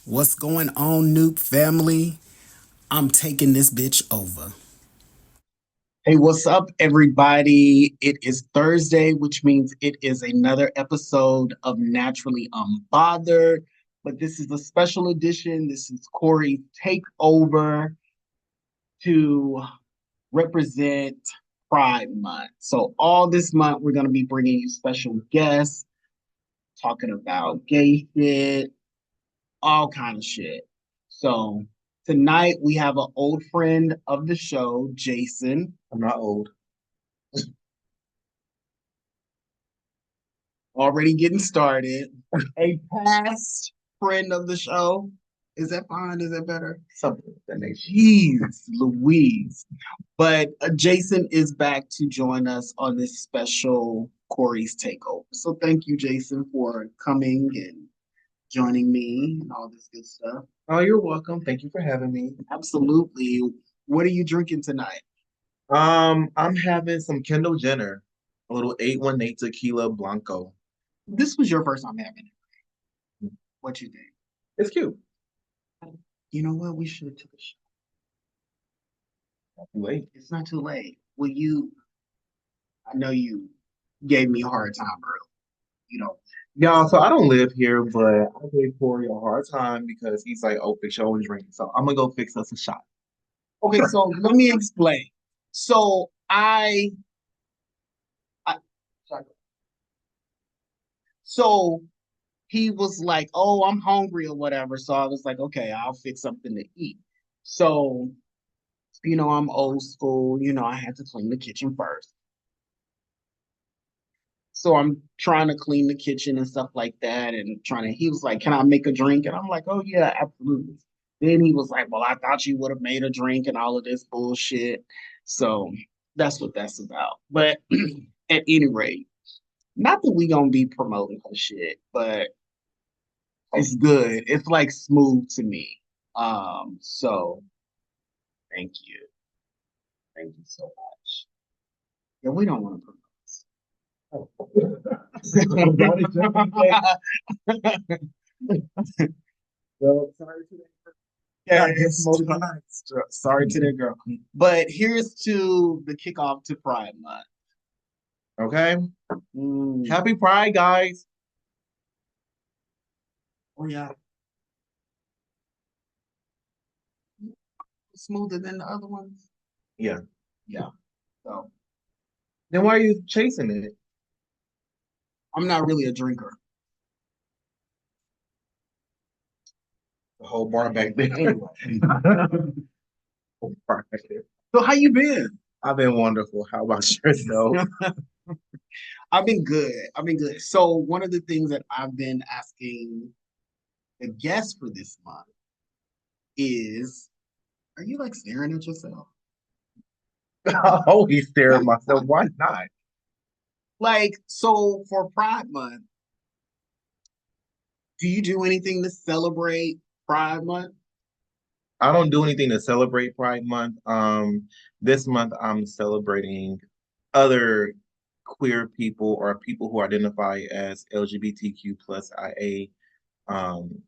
What's going on, Noop family? I'm taking this bitch over. Hey, what's up, everybody? It is Thursday, which means it is another episode of Naturally Unbothered. But this is a special edition. This is Corry Takeover to represent Pride Month. So, all this month, we're going to be bringing you special guests, talking about gay shit, all kind of shit. So tonight we have an old friend of the show, Jason. I'm not old. Already getting started. A past friend of the show. Is that fine? Is that better? Something of that nature. Jeez Louise. But Jason is back to join us on this special Corry's Takeover. So thank you, Jason, for coming and joining me and all this good stuff. Oh, you're welcome. Thank you for having me. Absolutely. What are you drinking tonight? I'm having some Kendall Jenner, a little 818 tequila blanco. This was your first time having it. What you think? It's cute. You know what? We should have took a shot. Not too late. It's not too late. Well, I know you gave me a hard time early. You know, Y'all, so I don't live here, but I gave Corey a hard time because he's like, oh, fix your own drink. So I'm gonna go fix us a shot. okay, so let me explain. So sorry. So he was like, "Oh, I'm hungry or whatever." So I was like, "Okay, I'll fix something to eat." So, I'm old school. I had to clean the kitchen first. So I'm trying to clean the kitchen and stuff like that, and he was like, "Can I make a drink?" And I'm like, "Oh yeah, absolutely." Then he was like, "Well, I thought you would have made a drink and all of this bullshit." So that's what that's about. But at any rate, not that we gonna be promoting her shit, but it's good. It's like smooth to me. So thank you. Thank you so much. Yeah, we don't want to promote this. Oh. Well, sorry to that. Yeah, sorry to that girl. But here's to the kickoff to Pride Month. Okay. Mm. Happy Pride, guys. Oh yeah. Smoother than the other ones. Yeah. Yeah. So Then why are you chasing it? I'm not really a drinker. The whole bar back there. Anyway. Whole bar back there. So how you been? I've been wonderful. How about yourself? I've been good. I've been good. So one of the things that I've been asking the guests for this month is, are you like staring at yourself? I always stare at myself. Why not? Like, so for Pride Month, do you do anything to celebrate Pride Month? I don't do anything to celebrate Pride Month. This month I'm celebrating other queer people or people who identify as LGBTQ plus IA. Um,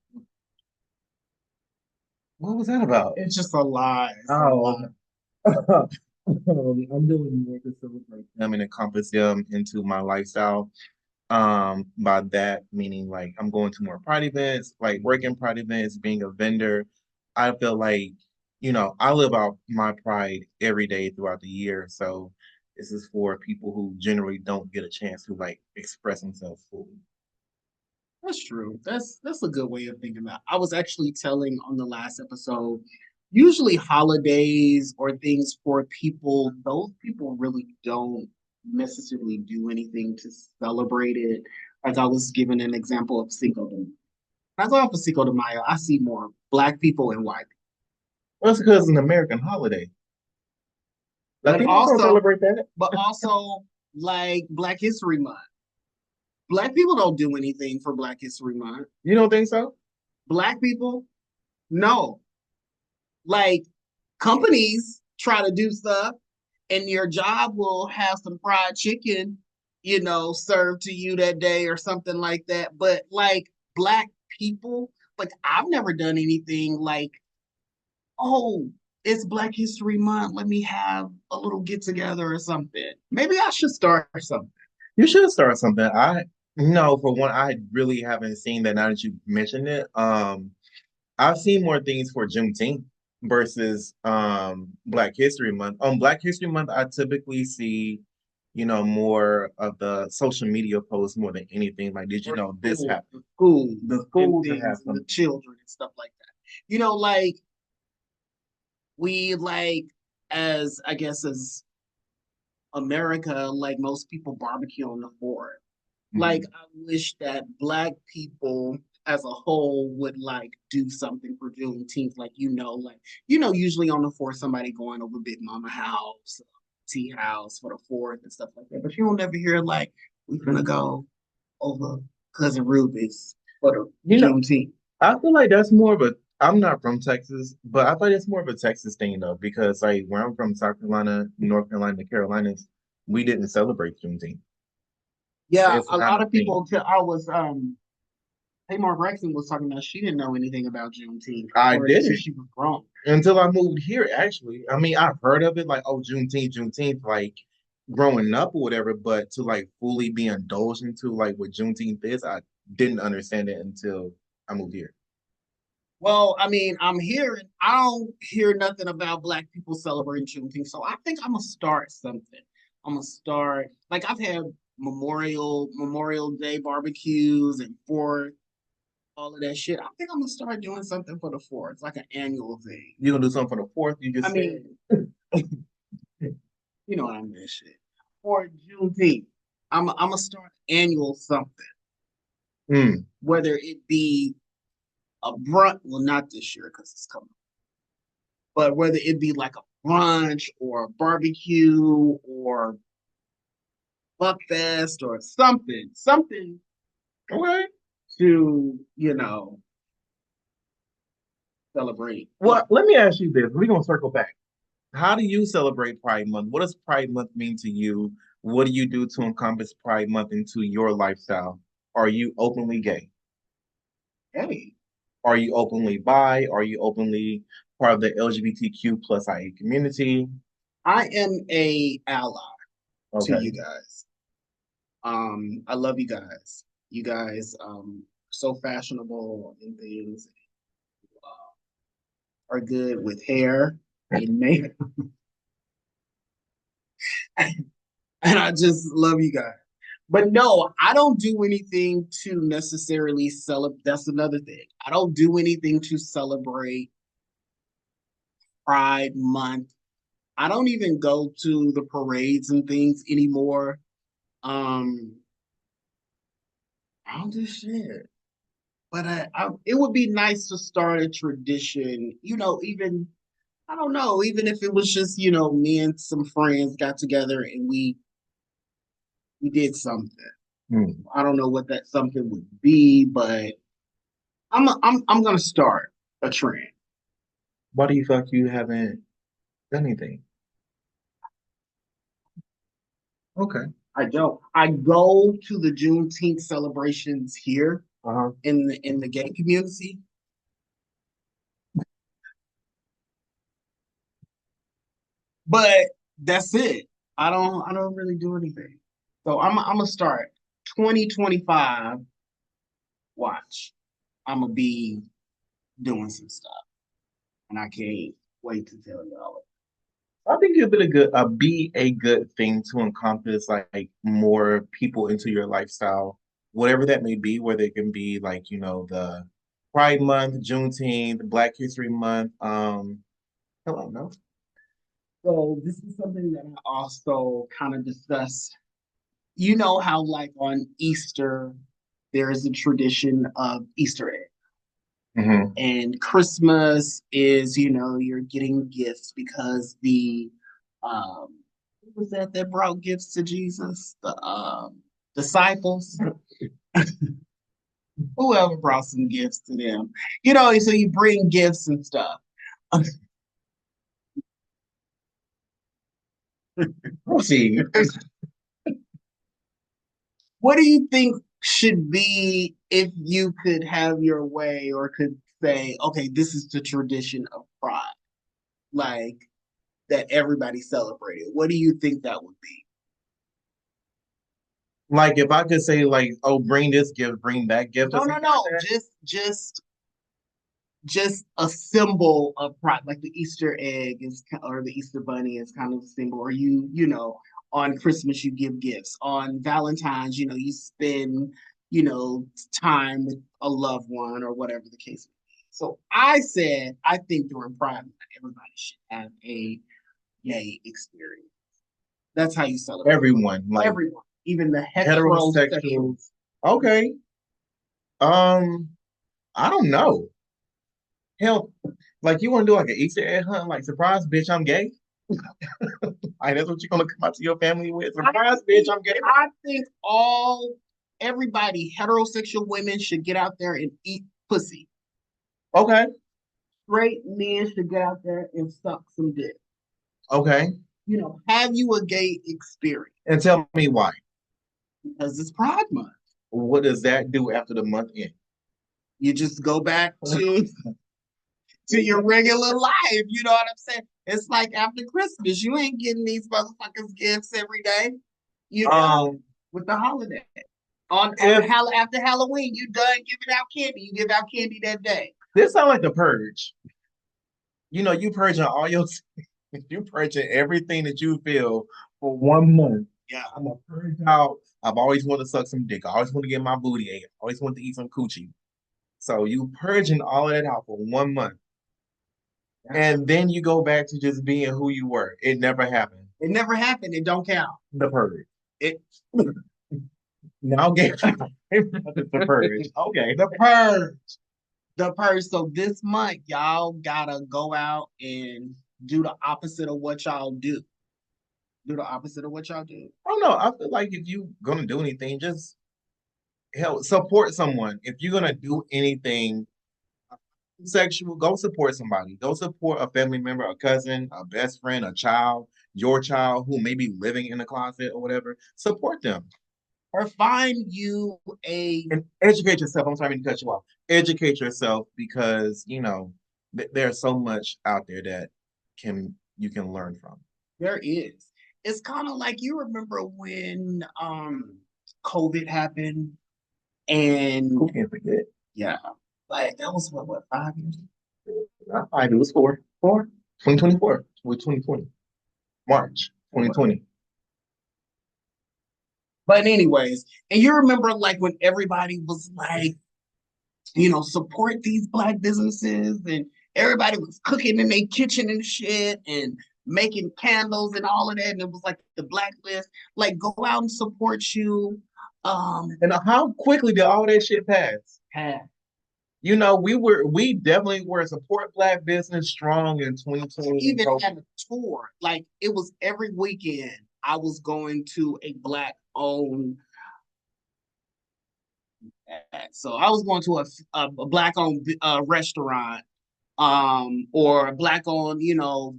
what was that about? It's just a lie. Oh, I'm doing more to celebrate them and encompass them into my lifestyle. By that meaning like I'm going to more pride events, like working pride events, being a vendor. I feel like, I live out my pride every day throughout the year. So this is for people who generally don't get a chance to like express themselves fully. That's true. That's a good way of thinking about it. I was actually telling on the last episode, usually holidays or things for people, those people really don't necessarily do anything to celebrate it. Like I was giving an example of Cinco de Mayo. When I go out for Cinco de Mayo, I see more black people and white people. Well, that's because it's an American holiday. But Latinos don't celebrate that. but also like Black History Month. Black people don't do anything for Black History Month. You don't think so? Black people, no. Like companies try to do stuff, and your job will have some fried chicken served to you that day or something like that. But like black people, like I've never done anything like, oh, it's Black History Month. Let me have a little get together or something. Maybe I should start something. You should start something. No, for one, I really haven't seen that now that you mentioned it. I've seen more things for Juneteenth versus Black History Month. On Black History Month, I typically see, more of the social media posts more than anything. Like, did you Or know this happened? schools The and schools that have things and the some. children and stuff like that. Like we like as I guess as America, like most people barbecue on the 4th. Like Mhm. I wish that black people as a whole would like do something for Juneteenth. Like usually on the 4th somebody going over Big Mama house, tea house for the 4th and stuff like that. But you don't ever hear like we're gonna go over cousin Ruby's for the You know, Juneteenth. I feel like that's more of a. I'm not from Texas, but I thought it's more of a Texas thing though, because like where I'm from, South Carolina, North Carolina, the Carolinas, we didn't celebrate Juneteenth. Yeah, It's a not lot a of thing. people. I was Tamar Braxton was talking about she didn't know anything about Juneteenth I or until didn't she was grown. until I moved here. Actually, I mean, I've heard of it, like oh, Juneteenth, like growing up or whatever, but to like fully be indulged into like what Juneteenth is, I didn't understand it until I moved here. Well, I mean, I don't hear nothing about black people celebrating Juneteenth. So I think I'm gonna start something. I'm gonna start like I've had Memorial Day barbecues and 4th, all of that shit. I think I'm gonna start doing something for the 4th. It's like an annual thing. You gonna do something for the fourth? You I just said. mean, you know what I mean, shit. For Juneteenth, I'm gonna start annual something, Hmm. whether it be a brunch, well, not this year because it's coming, but whether it be like a brunch or a barbecue or buck fest or something Okay. to, celebrate. Well, let me ask you this. We're gonna circle back. How do you celebrate Pride Month? What does Pride Month mean to you? What do you do to encompass Pride Month into your lifestyle? Are you openly gay? Hey, Are you openly bi? Are you openly part of the LGBTQ plus IA community? I am a ally to you Okay. guys. I love you guys. You guys so fashionable and things are good with hair and makeup. And I just love you guys. But no, I don't do anything to necessarily celebrate. That's another thing. I don't do anything to celebrate Pride Month. I don't even go to the parades and things anymore. Um, I don't do shit. But it would be nice to start a tradition, even, I don't know, even if it was just, me and some friends got together and we did something. Hmm. I don't know what that something would be, but I'm gonna start a trend. Why do you feel like you haven't done anything? Okay. I don't. I go to the Juneteenth celebrations here Uh-huh. in the gay community, but that's it. I don't really do anything. So I'm gonna start 2025. Watch, I'm gonna be doing some stuff, and I can't wait to tell y'all. I think it'd be a good thing to encompass like more people into your lifestyle, whatever that may be, whether it can be like, the Pride Month, Juneteenth, Black History Month. Hello, no? So this is something that I also kind of discussed. You know how like on Easter there is a tradition of Easter egg. Hmm. And Christmas is, you're getting gifts because who was that brought gifts to Jesus? The disciples, whoever brought some gifts to them. So you bring gifts and stuff. Proceed. What do you think should be if you could have your way or could say, okay, this is the tradition of Pride, like that everybody celebrated? What do you think that would be? Like if I could say like, oh, bring this gift, bring that gift or No, no, something like no. that. Just a symbol of pride, like the Easter egg is, or the Easter bunny is kind of a symbol. Or on Christmas you give gifts. On Valentine's, you spend, time with a loved one or whatever the case may be. So I said, I think during Pride Month, everybody should have a gay experience. That's how you celebrate. Everyone, like Everyone, even the heterosexuals. heterosexuals. Okay. Um, I don't know. Hell, like you want to do like an Easter egg hunt, like surprise, bitch, I'm gay. Like that's what you're gonna come out to your family with. Surprise, bitch, I'm gay. I think everybody, heterosexual women should get out there and eat pussy. Okay, Straight men should get out there and suck some dick. okay. Have you a gay experience And tell me why. because it's Pride Month. What does that do after the month end? You just go back to your regular life. You know what I'm saying? It's like after Christmas, you ain't getting these motherfuckers gifts every day. With the holiday. After Halloween, you done giving out candy. You give out candy that day. This sounds like the purge. You purging all your you purging everything that you feel for 1 month. Yeah. I'm gonna purge out. I've always wanted to suck some dick. I always want to get my booty ate. I always want to eat some coochie. So you purging all of that out for 1 month. And then you go back to just being who you were. It never happened. It never happened. It don't count. The purge. It now get the purge. Okay. The purge. The purge. So this month, y'all gotta go out and do the opposite of what y'all do. Do the opposite of what y'all do. I don't know. I feel like if you gonna do anything, just help support someone. If you're gonna do anything sexual, go support somebody. Go support a family member, a cousin, a best friend, a child, your child who may be living in the closet or whatever. Support them. Or find you and educate yourself. I'm sorry to cut you off. Educate yourself because there's so much out there that you can learn from. There is. It's kind of like you remember when COVID happened and who can't forget? Yeah. Like that was what 5 years ago? Not 5, it was 4. 2024 with 2020. March 2020. But anyways, and you remember like when everybody was like, support these Black businesses and everybody was cooking in their kitchen and shit and making candles and all of that. And it was like the Black list, like go out and support you. And how quickly did all that shit pass? We definitely were support Black business strong in 2020. Even had a tour, like it was every weekend. I was going to a Black owned. So I was going to a Black owned restaurant, or a Black owned,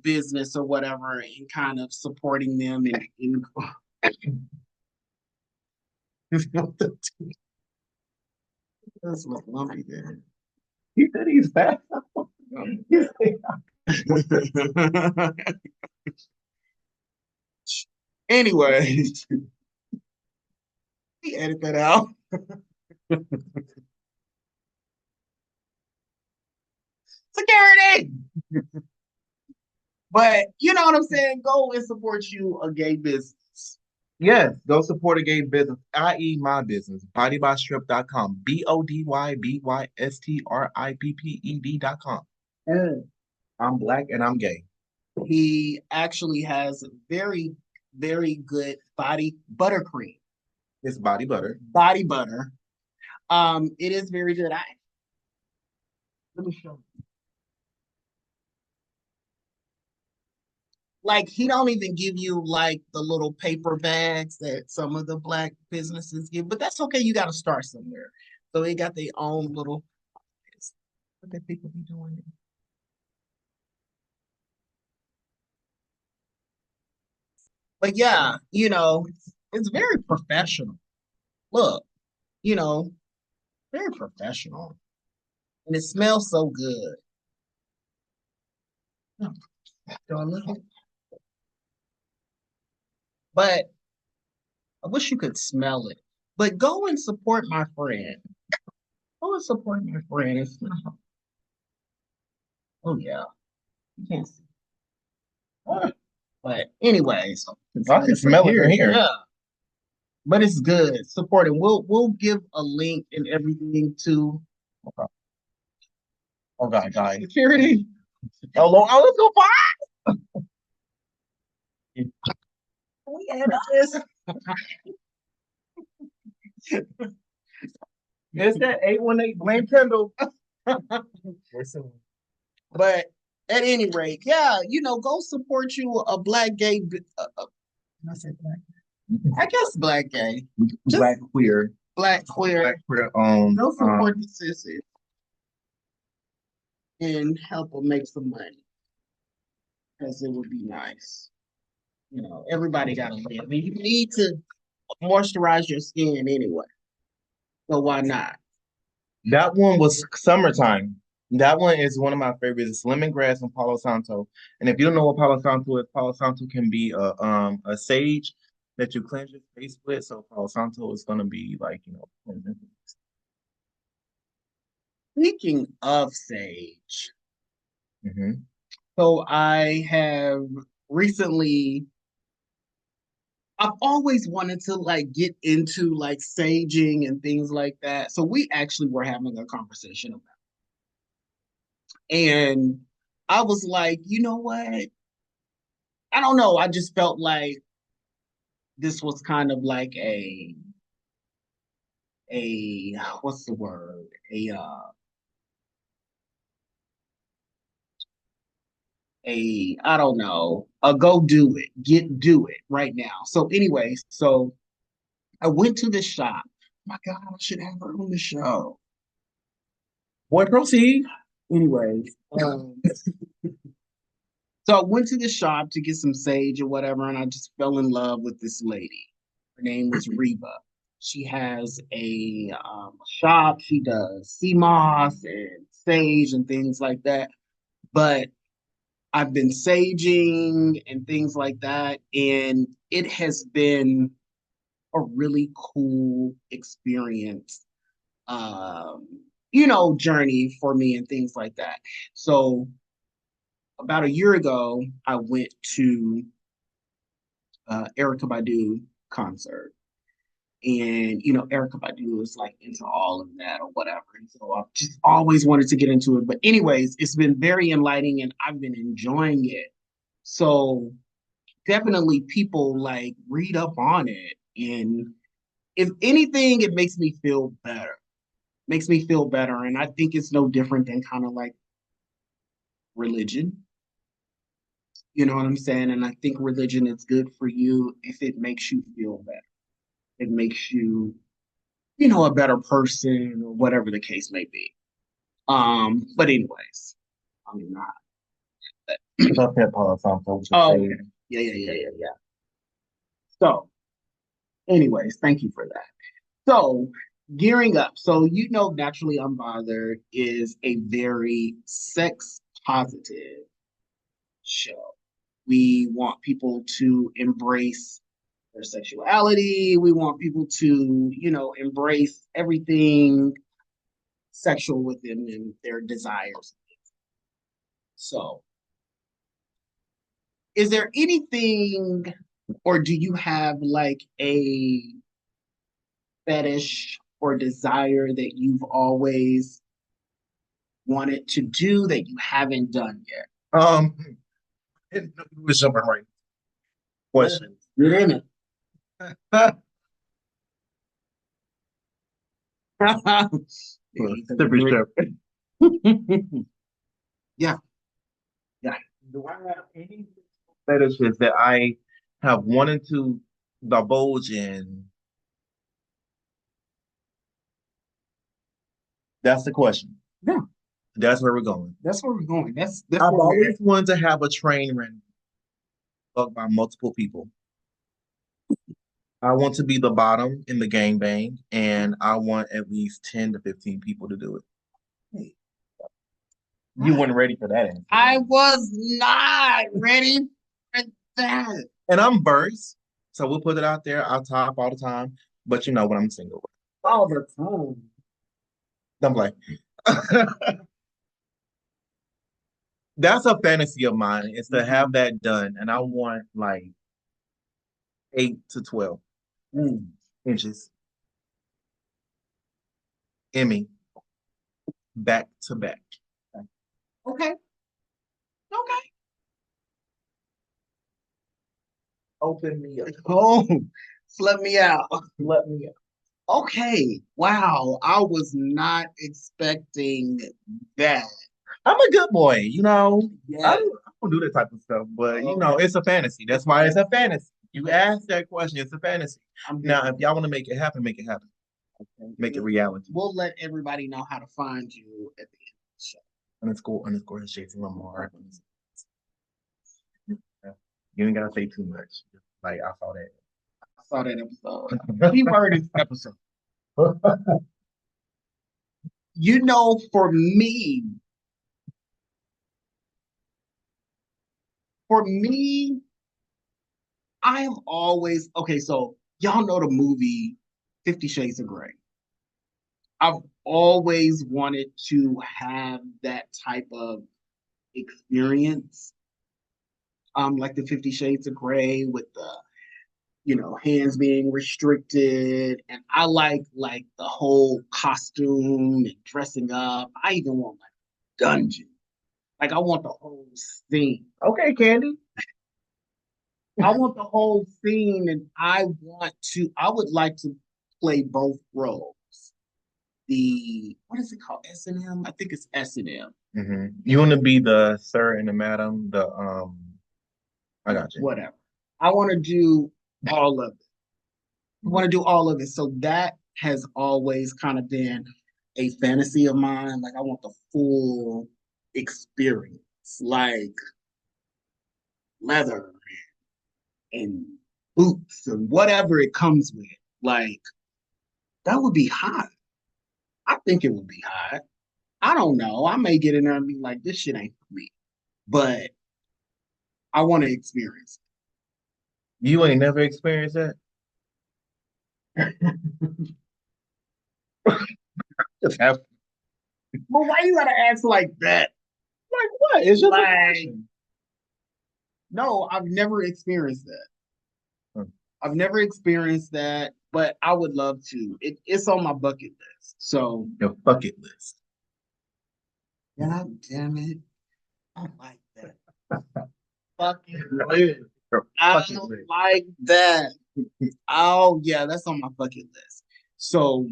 business or whatever, and kind of supporting them in That's what Lumpy did. He said he's fat. Anyway, he edit that out. Security. But you know what I'm saying? Go and support you a gay business. Yes, go support a gay business, i.e. my business, bodybystrip.com. BODYBYSTRIPPED.com. I'm Black and I'm gay. He actually has very, very good body buttercream. It's body butter. Body butter. It is very good. Let me show you. Like he don't even give you like the little paper bags that some of the Black businesses give, but that's okay. You got to start somewhere. So they got their own little. What that people be doing? But yeah, it's very professional. look, you know, very professional. And it smells so good. Do I look it? But I wish you could smell it. But go and support my friend. Go and support my friend. It's not. Oh yeah, you can't see. But anyways, I can smell it from here. Yeah, but it's good. Support it. We'll give a link and everything to. Okay. Oh God, guys. Security. Oh, let's go find. We had this. It's that 818 Blame Kendall. But at any rate, yeah, go support you a black gay. Can I say black? I guess black gay. Black queer. Black queer. Black queer. Go support the sissies and help them make some money, because it would be nice. Everybody got to live. I mean, you need to moisturize your skin anyway. So why not? That one was summertime. That one is one of my favorites. It's lemongrass and Palo Santo. And if you don't know what Palo Santo is, Palo Santo can be a sage that you cleanse your face with. So Palo Santo is gonna be like, cleansing. Speaking of sage, Mm-hmm. so I have recently, I've always wanted to like get into like saging and things like that. So we actually were having a conversation about it. And I was like, you know what? I don't know. I just felt like this was kind of like a what's the word? I don't know, a go do it, do it right now. So anyways, so I went to the shop. My God, I should have her on the show. Boy, proceed. Anyways, so I went to the shop to get some sage or whatever, and I just fell in love with this lady. Her name was Reba. She has a shop. She does sea moss and sage and things like that. But I've been saging and things like that, and it has been a really cool experience, journey for me and things like that. So about a year ago, I went to Erica Badu concert. And Erica Badu is like into all of that or whatever. And so I've just always wanted to get into it. But anyways, it's been very enlightening and I've been enjoying it. So definitely people like read up on it. And if anything, it makes me feel better. Makes me feel better. And I think it's no different than kind of like religion. You know what I'm saying? And I think religion is good for you if it makes you feel better. It makes you, a better person or whatever the case may be. But anyways, I mean, not. Love that Palo Santo. Oh, yeah. So, anyways, thank you for that. So, gearing up. So, Naturally Unbothered is a very sex positive show. We want people to embrace their sexuality. We want people to, embrace everything sexual within them, their desires. So, is there anything, or do you have like a fetish or desire that you've always wanted to do that you haven't done yet? It was jumping right. Questions. Get in it. Yeah. Do I have any fetishes that I have wanted to divulge in? That's the question. Yeah. That's where we're going. That's where we're going. That's I've always wanted to have a train ran by multiple people. I want to be the bottom in the gangbang, and I want at least 10 to 15 people to do it. Hey, You weren't ready for that answer. I was not ready for that. And I'm versed, so we'll put it out there. I'll top all the time, but you know when I'm single. All the time. Don't play. That's a fantasy of mine, is to have that done, and I want like 8 to 12 Mm. inches. Emmy, back to back. Okay. Okay. Open me up. Oh, let me out. Let me out. Okay. Wow. I was not expecting that. I'm a good boy, you know. Yeah. I don't do that type of stuff, but you know, it's a fantasy. That's why it's a fantasy. You ask that question, it's a fantasy. Now, if y'all want to make it happen, make it happen. Okay. Make it reality. We'll let everybody know how to find you at the end of the show. Underscore Jason Lamar. You ain't gotta say too much. Like I saw that. I saw that episode. Keyword is episode. You know, for me, I am always okay. So y'all know the movie 50 Shades of Grey. I've always wanted to have that type of experience. Like the 50 Shades of Grey with the, hands being restricted. And I like the whole costume and dressing up. I even want like dungeon. Like I want the whole scene. Okay, Candy. I want the whole scene, and I would like to play both roles. The what is it called? S&M? I think it's S&M. Mm-hmm. You want to be the sir and the madam, I got you. Whatever. I want to do all of it. I want to do all of it. So that has always kind of been a fantasy of mine. Like I want the full experience, like leather and boots and whatever it comes with. Like that would be hot. I think it would be hot. I don't know. I may get in there and be like, this shit ain't for me. But I want to experience You ain't never experienced that? it. Just have But why you gotta ask like that? like what? It's just Like, no, I've never experienced that. Hmm. I've never experienced that, but I would love to. It's on my bucket list. So, Your bucket list. God damn it. I like that. Fucking Your I bucket don't list. like that. Oh, yeah, that's on my bucket list. So,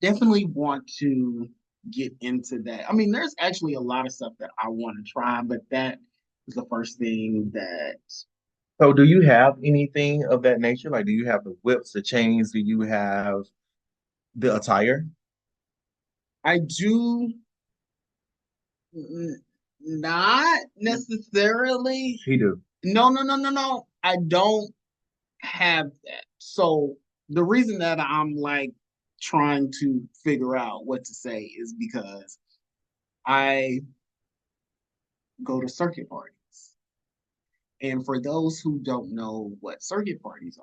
definitely want to get into that. I mean, there's actually a lot of stuff that I want to try, but that is the first thing that So do you have anything of that nature? Like do you have the whips, the chains? Do you have the attire? I do not necessarily. He do. No, no, no, no, no. I don't have that. So the reason that I'm like trying to figure out what to say is because I go to circuit parties. And for those who don't know what circuit parties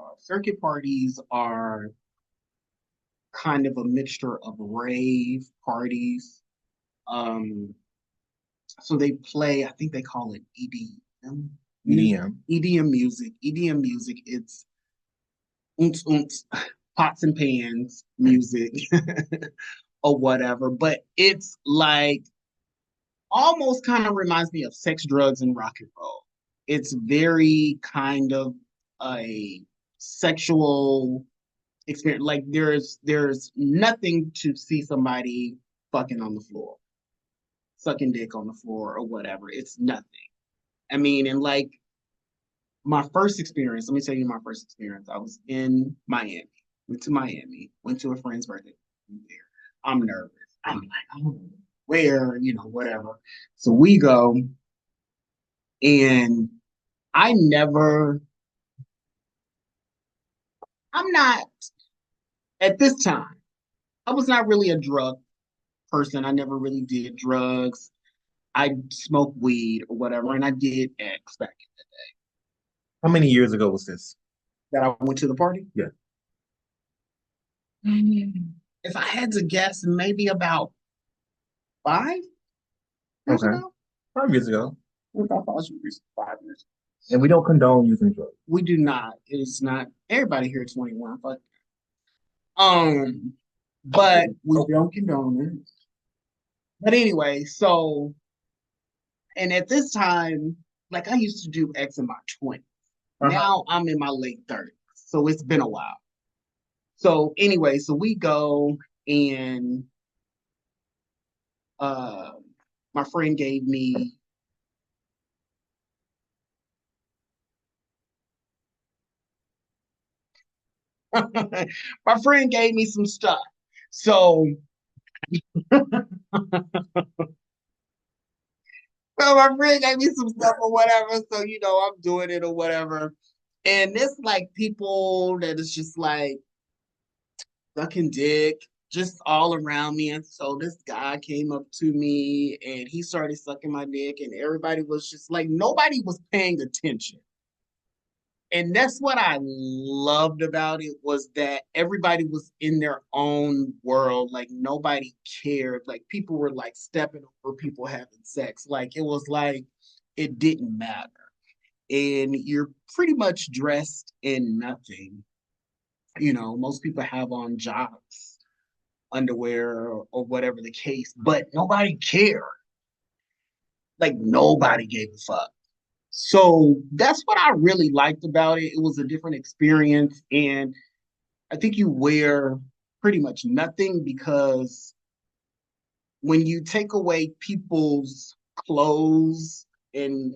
are kind of a mixture of rave parties. Um, so they play, I think they call it EDM. EDM. EDM music. EDM music. It's oonts oonts, pots and pans music or whatever. But it's like almost kind of reminds me of sex, drugs, and rock and roll. It's very kind of a sexual experience. Like there's nothing to see somebody fucking on the floor, sucking dick on the floor or whatever. It's nothing. I mean, and like my first experience, let me tell you my first experience. I was in Miami, went to Miami, went to a friend's birthday there. I'm nervous. I'm like, oh, where, whatever. So we go, and I never I'm not at this time. I was not really a drug person. I never really did drugs. I smoked weed or whatever, and I did X back How many years ago was this? that I went to the party. Yeah. If I had to guess, maybe about 5 years Okay. ago. 5 years ago. About 5 years. And we don't condone using drugs. We do not. It's not everybody here 21. Um, but we don't condone it. But anyway, so and at this time, like I used to do X in my 20s. Now I'm in my late 30s. So it's been a while. So anyway, so we go and uh my friend gave me my friend gave me some stuff. So so my friend gave me some stuff or whatever. So I'm doing it or whatever. And it's like people that is just like sucking dick just all around me. And so this guy came up to me and he started sucking my dick, and everybody was just like, nobody was paying attention. And that's what I loved about it, was that everybody was in their own world. Like nobody cared. Like people were like stepping over people having sex. Like it was like it didn't matter. And you're pretty much dressed in nothing. Most people have on jocks, underwear, or whatever the case, but nobody cared. Like nobody gave a fuck. So that's what I really liked about it. It was a different experience. And I think you wear pretty much nothing, because when you take away people's clothes and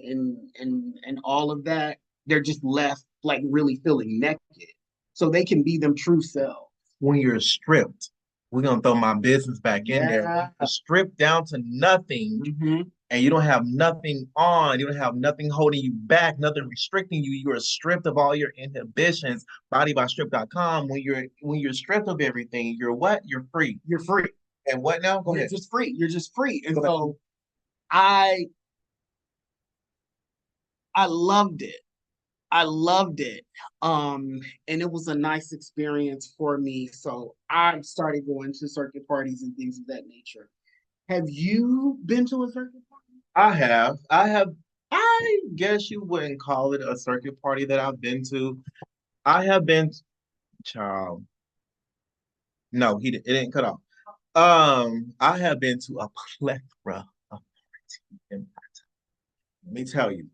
all of that, they're just left like really feeling naked. So they can be them true selves. When you're stripped, we're gonna throw my business back in there. Yeah. You're stripped down to nothing, Mm-hmm. and you don't have nothing on. You don't have nothing holding you back, nothing restricting you. You are stripped of all your inhibitions. Bodybystrip.com. When you're stripped of everything, you're what? You're free. You're free. And what now? Go You're ahead. just free. You're just free. And Go back. so I I loved it. I loved it. And it was a nice experience for me. So I started going to circuit parties and things of that nature. Have you been to a circuit party? I have. I have. I guess you wouldn't call it a circuit party that I've been to. I have been, child. No, it didn't cut off. I have been to a plethora of parties in my time. Let me tell you,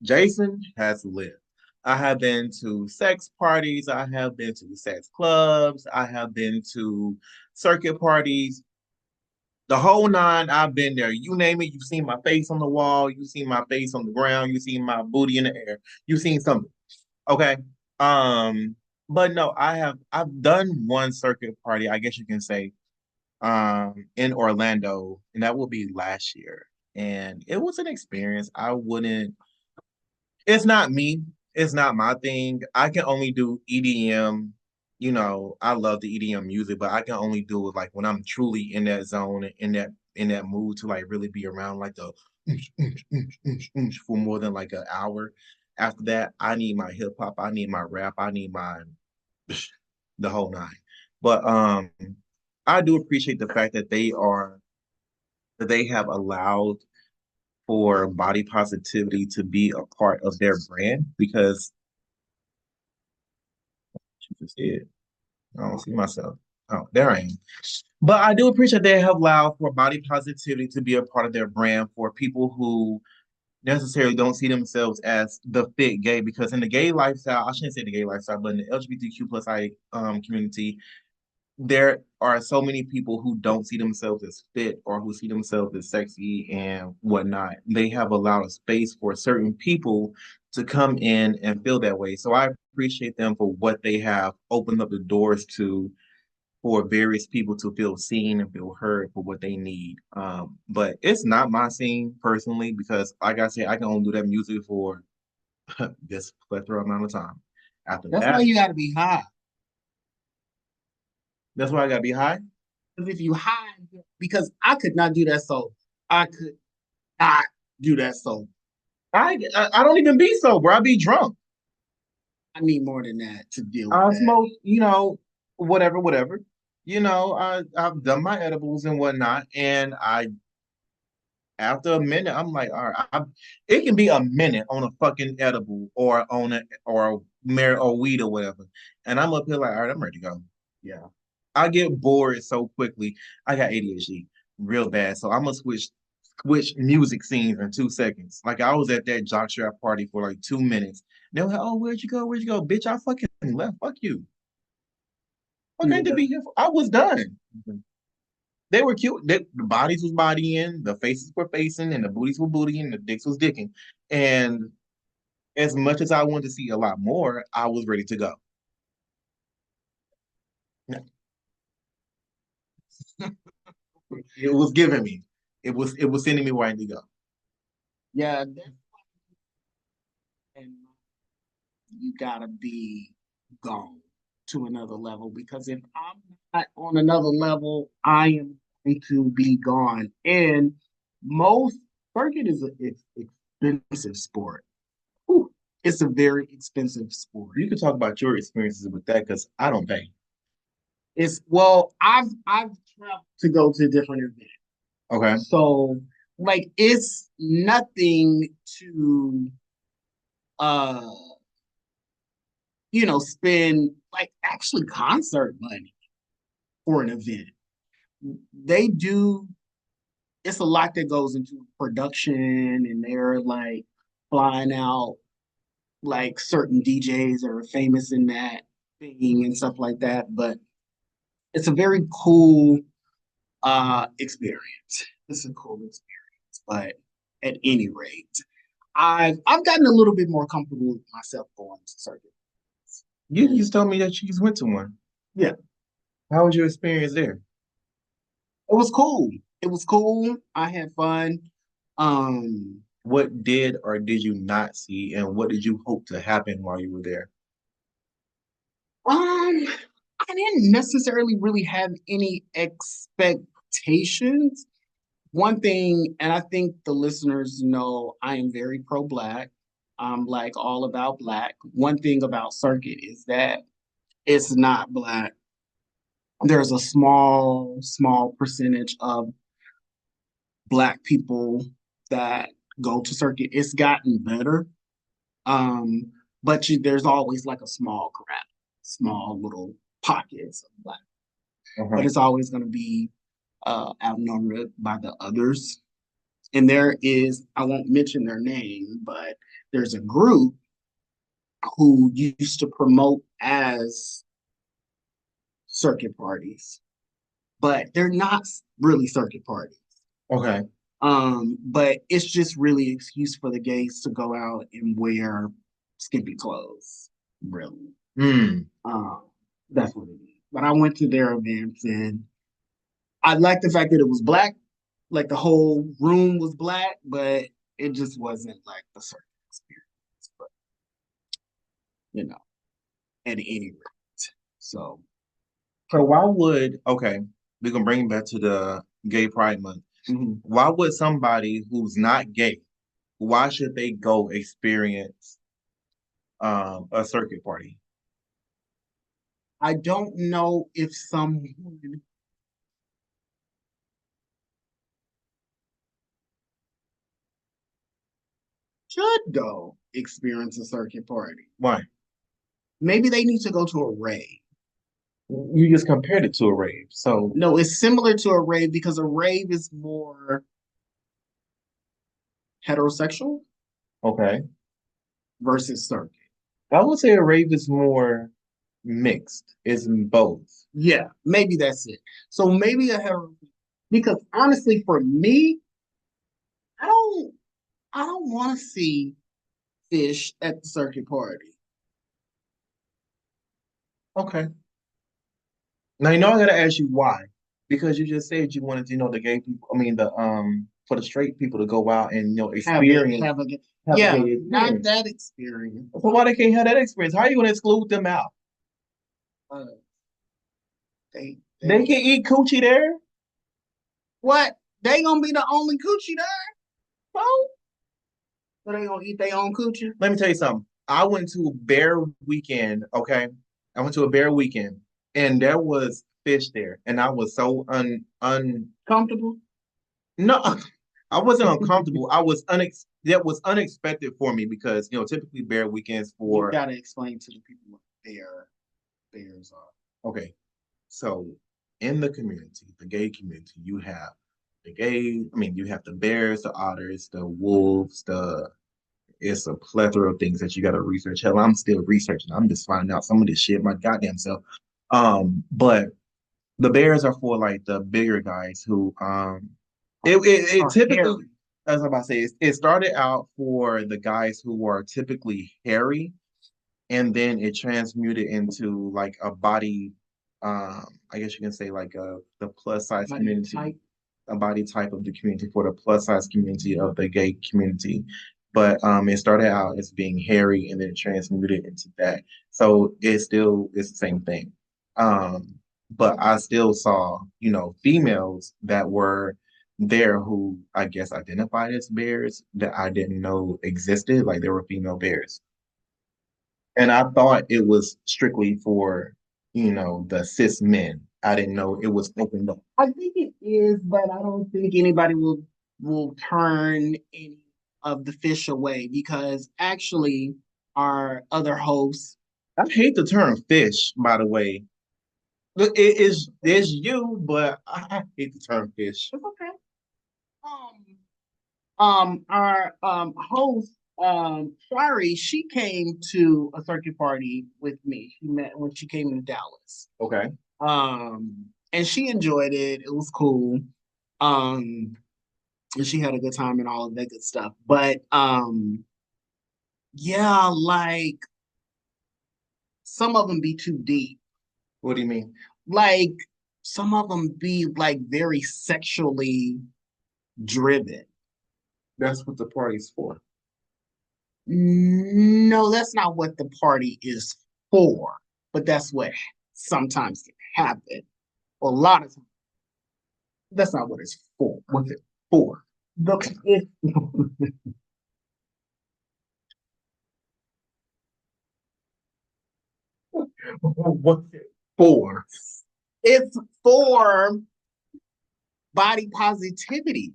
Jason has lived. I have been to sex parties. I have been to sex clubs. I have been to circuit parties. The whole nine, I've been there. You name it, you've seen my face on the wall, you've seen my face on the ground, you've seen my booty in the air, you've seen something. Okay. Um, but no, I've done one circuit party, I guess you can say, in Orlando, and that will be last year. And it was an experience. I wouldn't, it's not me, it's not my thing. I can only do EDM. I love the EDM music, but I can only do it like when I'm truly in that zone, in that mood to like really be around like the for more than like an hour. After that, I need my hip hop, I need my rap, I need my the whole nine. But I do appreciate the fact that they have allowed for body positivity to be a part of their brand, because you just did. I don't see myself. Oh, there I am. But I do appreciate they have allowed for body positivity to be a part of their brand for people who necessarily don't see themselves as the fit gay, because in the gay lifestyle, I shouldn't say the gay lifestyle, but in the LGBTQ plus I community, there are so many people who don't see themselves as fit or who see themselves as sexy and whatnot. They have allowed a space for certain people to come in and feel that way. So I appreciate them for what they have opened up the doors to for various people to feel seen and feel heard for what they need. But it's not my scene personally, because like I said, I can only do that music for this plethora amount of time. After That's why that, you gotta be high. that's why I gotta be high. Because if you high, because I could not do that sober. I could not do that sober. I don't even be sober. I be drunk. I need more than that to deal with I that. smoke, whatever. I've done my edibles and whatnot, and I after a minute, I'm like, all right, it can be a minute on a fucking edible or on a or mar or weed or whatever, and I'm up here like, all right, I'm ready to go. Yeah. I get bored so quickly. I got ADHD real bad, so I'm gonna switch music scenes in 2 seconds. Like I was at that jockstrap party for like 2 minutes. They were like, "Oh, where'd you go? Where'd you go, bitch? I fucking left. Fuck you. Fuck, I ain't to be here. I was done." They were cute. The bodies was bodying, the faces were facing, and the booties were bootying, the dicks was dicking. And as much as I wanted to see a lot more, I was ready to go. It was giving me. It was sending me where I need to go. Yeah, and you gotta be gone to another level because if I'm not on another level, I am going to be gone. And most circuit is an expensive sport. Whew, it's a very expensive sport. You could talk about your experiences with that because I don't pay. It's well, I've traveled to go to different events. Okay. So like it's nothing to uh spend like actually concert money for an event. They do it's a lot that goes into production and they're like flying out like certain DJs that are famous in that thing and stuff like that. But it's a very cool experience. It's a cool experience. But at any rate, I've gotten a little bit more comfortable with myself going to circuit. You just told me that you just went to one. Yeah, How was your experience there? it was cool. It was cool. I had fun. Um, What did or did you not see, and what did you hope to happen while you were there? I didn't necessarily really have any expectations. One thing, and I think the listeners know I am very pro black. I'm like all about black. One thing about circuit is that it's not black. There's a small percentage of black people that go to circuit. It's gotten better. But there's always like a small crowd, small little pockets of black, but Uh-huh. it's always going to be outnumbered by the others. And there is, I won't mention their name, but there's a group who used to promote as circuit parties, but they're not really circuit parties. Okay. But it's just really excuse for the gays to go out and wear skimpy clothes, really. Hmm. Um, that's what it is. But I went to their events and I liked the fact that it was black, like the whole room was black, but it just wasn't like the circuit experience. But you know, at any rate. So So why would we can bring it back to the Gay Pride Month. mhm. Why would somebody who's not gay, why should they go experience a circuit party? I don't know if someone should go experience a circuit party. Why? Maybe they need to go to a rave. You just compared it to a rave. So No, it's similar to a rave because a rave is more heterosexual okay. versus circuit. I would say a rave is more mixed. It's both. Yeah, maybe that's it. So maybe a hetero because honestly, for me, I don't I don't want to see fish at the circuit party. Okay. Now you know I gotta ask you why. Because you just said you wanted, the gay people, I mean the for the straight people to go out and Have it experience have a Yeah, a gay not experience. that experience. So why they can't have that experience? How are you gonna exclude them out? Uh, they They can eat coochie there. what? They gonna be the only coochie there? Oh, so they gonna eat their own coochie? Let me tell you something. I went to a bear weekend, okay? I went to a bear weekend and there was fish there. And I was so Comfortable? no, I wasn't uncomfortable. That was unexpected for me because typically bear weekends You for gotta explain to the people what bears are. okay. So in the community, the gay community, you have the bears, the otters, the wolves, it's a plethora of things that you got to research. Hell, I'm still researching. I'm just finding out some of this shit my goddamn self. But the bears are for like the bigger guys who it typically, Hairy. as I'm about to say, it started out for the guys who are typically hairy, and then it transmuted into like a body, I guess you can say like the plus size Body community, type. a body type of the community for the plus size community of the gay community. But it started out as being hairy and then it transmuted into that. So it's the same thing. But I still saw, females that were there who I guess identified as bears that I didn't know existed. Like there were female bears. And I thought it was strictly for, the cis men. I didn't know it was opened up. I think it is, but I don't think anybody will turn any of the fish away because actually our other hosts. I hate the term fish, by the way. Look, it's you, but I hate the term fish. It's okay. Our host, Shari, she came to a circuit party with me. She met when she came to Dallas. Okay. And she enjoyed it. It was cool. Um, and she had a good time and all of that good stuff. But yeah, like some of them be too deep. What do you mean? Like some of them be like very sexually driven. That's what the party's for. No, that's not what the party is for, but that's what sometimes can happen. Or a lot of times, that's not what it's for. What's it for? It, What's it for? it's for body positivity,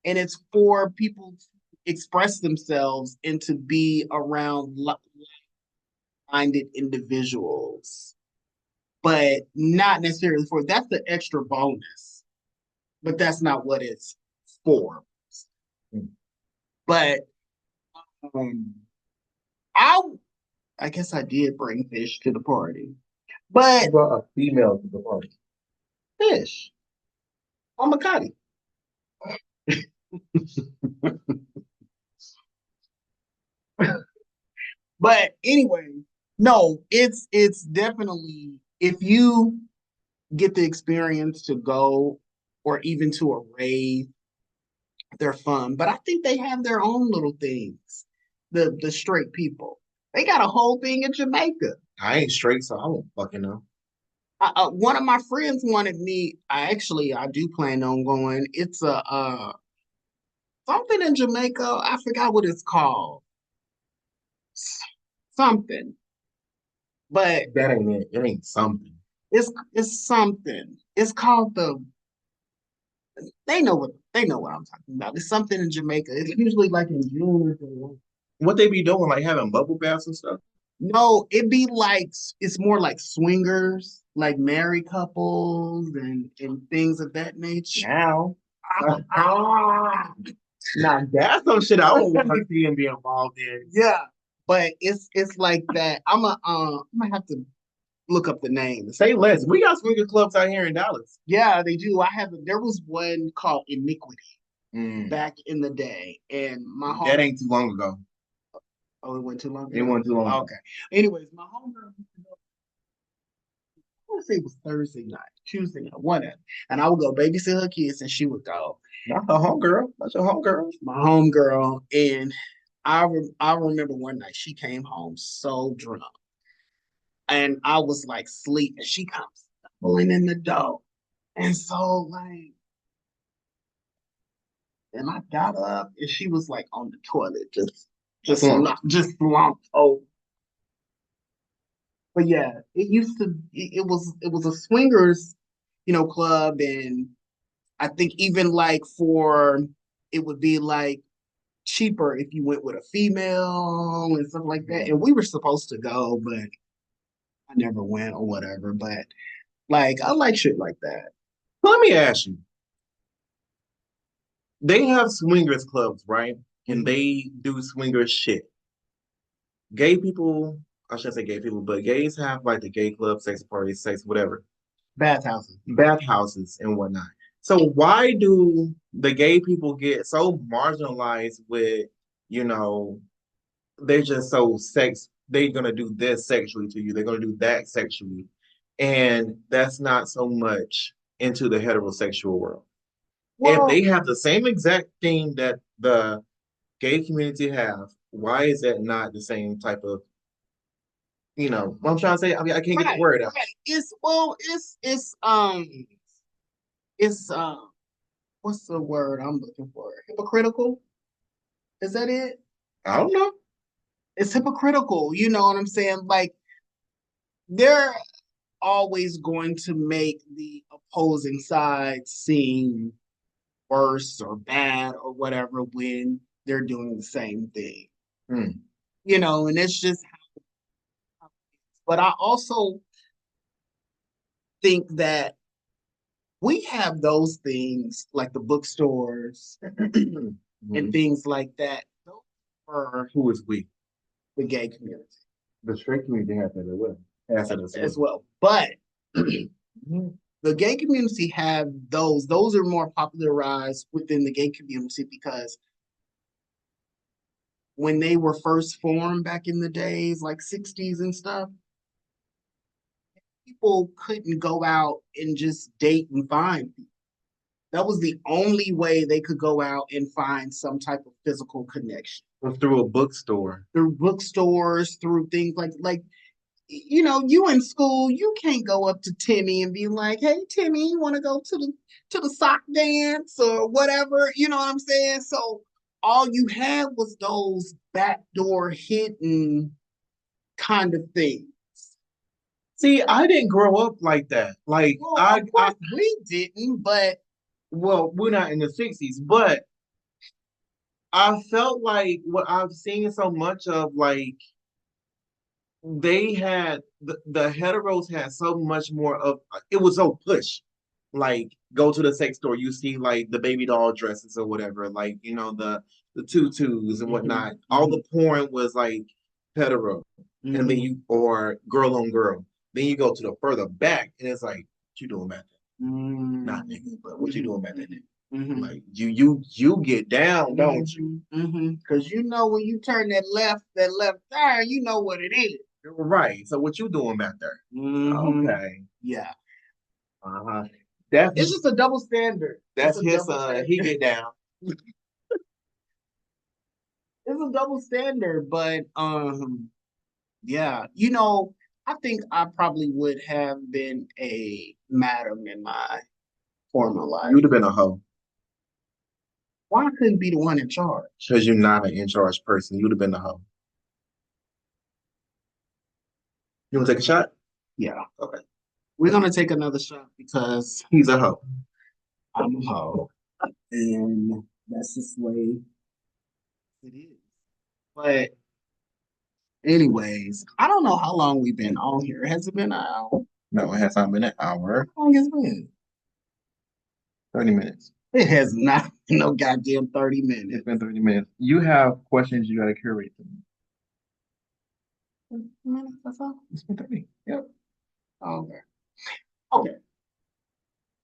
and it's for people to express themselves and to be around like-minded individuals, but not necessarily for. That's the extra bonus, but that's not what it's for. But um, I I guess I did bring fish to the party, but You brought a female to the party. fish on Makati. But anyway, no, it's definitely if you get the experience to go or even to a rave, they're fun. But I think they have their own little things. The straight people. They got a whole thing in Jamaica. I ain't straight, so I won't fucking know. One of my friends wanted me. I do plan on going. It's a something in Jamaica. I forgot what it's called. Something, but That ain't it. It ain't something. it's something. It's called the. They know what I'm talking about. It's something in Jamaica. It's usually like in June or July. What they be doing, like having bubble baths and stuff? No, it'd be like it's more like swingers, like married couples and things of that nature. Now. Now that's some shit I would want to see and be involved in. Yeah, but it's like that. I'm gonna have to look up the name. Say less. We got swinger clubs out here in Dallas. Yeah, they do. There was one called Iniquity Mm. back in the day, and my home. That ain't too long ago. Oh, it went too long. It went too long. Okay. Anyways, my homegirl. would say it was Thursday night, Tuesday night, whatever. And I would go babysit her kids, and she would go. Not her homegirl. That's your homegirl. My homegirl, and I remember one night she came home so drunk, and I was like sleep, and she comes stumbling in the door, and so like, and I got up, and she was like on the toilet, just slumped over. But yeah, it used to. It was a swingers, club, and I think even like for it would be like cheaper if you went with a female and stuff like that. And we were supposed to go, but I never went or whatever. But like, I like shit like that. Let me ask you. They have swingers clubs, right? And they do swingers shit. Gay people, I shouldn't say gay people, but gays have like the gay club, sex parties, sex, whatever, bathhouses and whatnot. So why do the gay people get so marginalized with, you know, they're just so they're gonna do this sexually to you, they're gonna do that sexually. And that's not so much into the heterosexual world. If they have the same exact thing that the gay community have, why is that not the same type of, what I'm trying to say? I mean, I can't get the word out. Right. It's what's the word I'm looking for? Hypocritical? Is that it? I don't know. It's hypocritical, you know what I'm saying? Like, they're always going to make the opposing side seem worse or bad or whatever when they're doing the same thing. Hmm. And it's just but I also think that we have those things like the bookstores and things like that. Those are Who is we? the gay community. The straight community has that as well. As well. But the gay community have those. Those are more popularized within the gay community because when they were first formed back in the days, like 60s and stuff, people couldn't go out and just date and find people. That was the only way they could go out and find some type of physical connection. Through a bookstore. Through bookstores, through things like you in school, you can't go up to Timmy and be like, "Hey, Timmy, you want to go to the sock dance or whatever?" You know what I'm saying? So all you had was those backdoor hidden kind of things. See, I didn't grow up like that. Like, well, of course we didn't, but we're not in the 60s, but I felt like what I've seen so much of, like, they had the heteros had so much more of it was so push. Like, go to the sex store, you see like the baby doll dresses or whatever, like, the tutus and whatnot. All the porn was like hetero, and then or girl on girl. Then you go to the further back, and it's like, what you doing back there? Not nigga, but what you doing back there, nigga? Like, you get down, don't you? Because when you turn that left turn, you know what it is. Right. So what you doing back there? Okay. Yeah. Uh-huh. It's just a double standard. That's his son. He get down. It's a double standard, but yeah, I think I probably would have been a madam in my former life. You'd have been a hoe. Why I couldn't be the one in charge? Because you're not an in charge person. You'd have been a hoe. You want to take a shot? Yeah. Okay. We're gonna take another shot because he's a hoe. I'm a hoe, and that's just the way it is. But anyways, I don't know how long we've been on here. Has it been an hour? No, it has not been an hour. How long has it been? 30 minutes. It has not been no goddamn 30 minutes. It's been 30 minutes. You have questions you gotta curate to me. Minutes, that's all? It's been 30. Yep. Okay. Okay.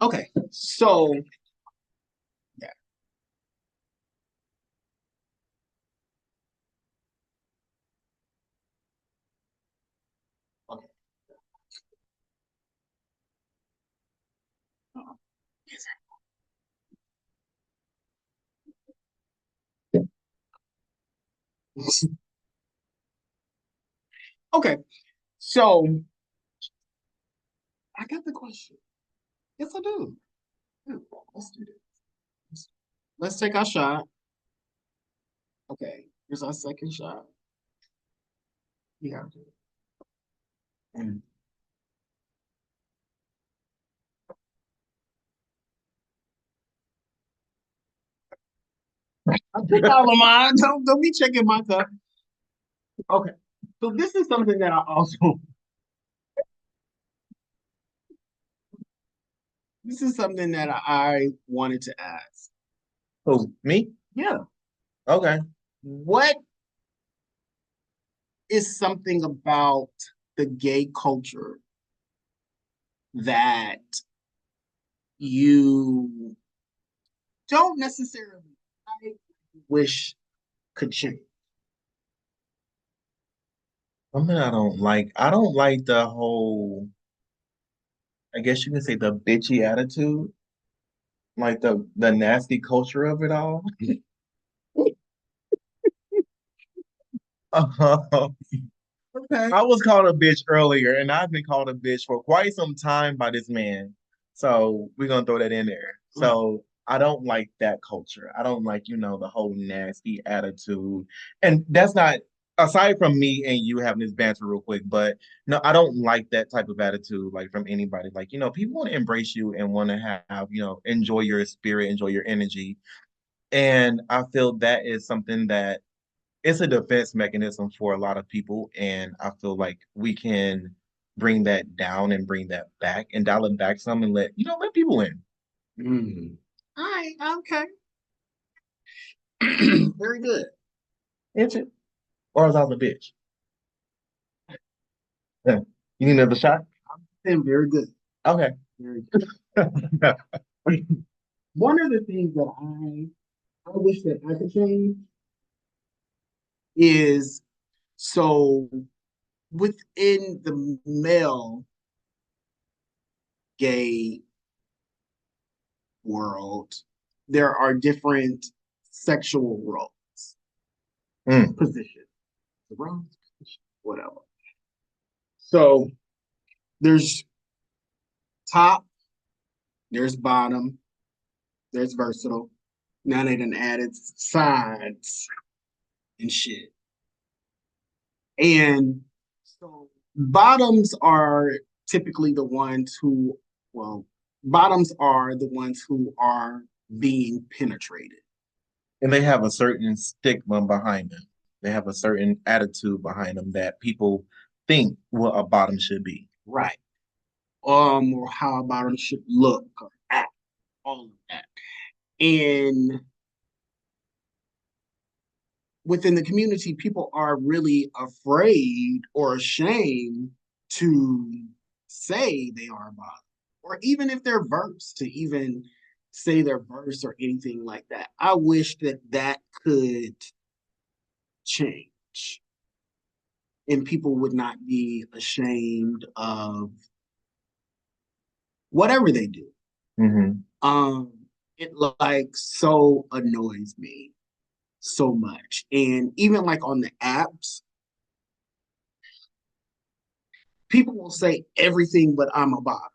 Okay. So yeah. Okay. Okay, so I got the question. Yes, I do. Let's do this. Let's take our shot. Okay, here's our second shot. You gotta do it. And I think all of mine. Don't be checking my cup. Okay, so this is something that I also. This is something that I wanted to ask. Who, me? Yeah. Okay. What is something about the gay culture that you don't necessarily like, wish could change? Something I don't like. I don't like the whole, I guess you can say the bitchy attitude, like the nasty culture of it all. Okay. I was called a bitch earlier, and I've been called a bitch for quite some time by this man. So we're gonna throw that in there. So I don't like that culture. I don't like, the whole nasty attitude. And that's not aside from me and you having this banter real quick, but no, I don't like that type of attitude, like from anybody. Like, people want to embrace you and want to have, enjoy your spirit, enjoy your energy. And I feel that is something that it's a defense mechanism for a lot of people, and I feel like we can bring that down and bring that back and dial it back some and let people in. Mm. All right. Okay. Very good. Is it? Or is I the bitch? Yeah. You need another shot? And very good. Okay. Very good. One of the things that I wish that I could change is so within the male gay world, there are different sexual roles, positions, the roles, position, whatever. So there's top, there's bottom, there's versatile. Now they done added sides and shit. And so bottoms are typically the ones who, well, bottoms are the ones who are being penetrated. And they have a certain stigma behind them. They have a certain attitude behind them that people think what a bottom should be. Right. Or how a bottom should look or act, all of that. And within the community, people are really afraid or ashamed to say they are a bottom, or even if they're verse, to even say their verse or anything like that. I wish that that could change and people would not be ashamed of whatever they do. Mm-hmm. Um, it like so annoys me so much. And even like on the apps, people will say everything but I'm a bottom.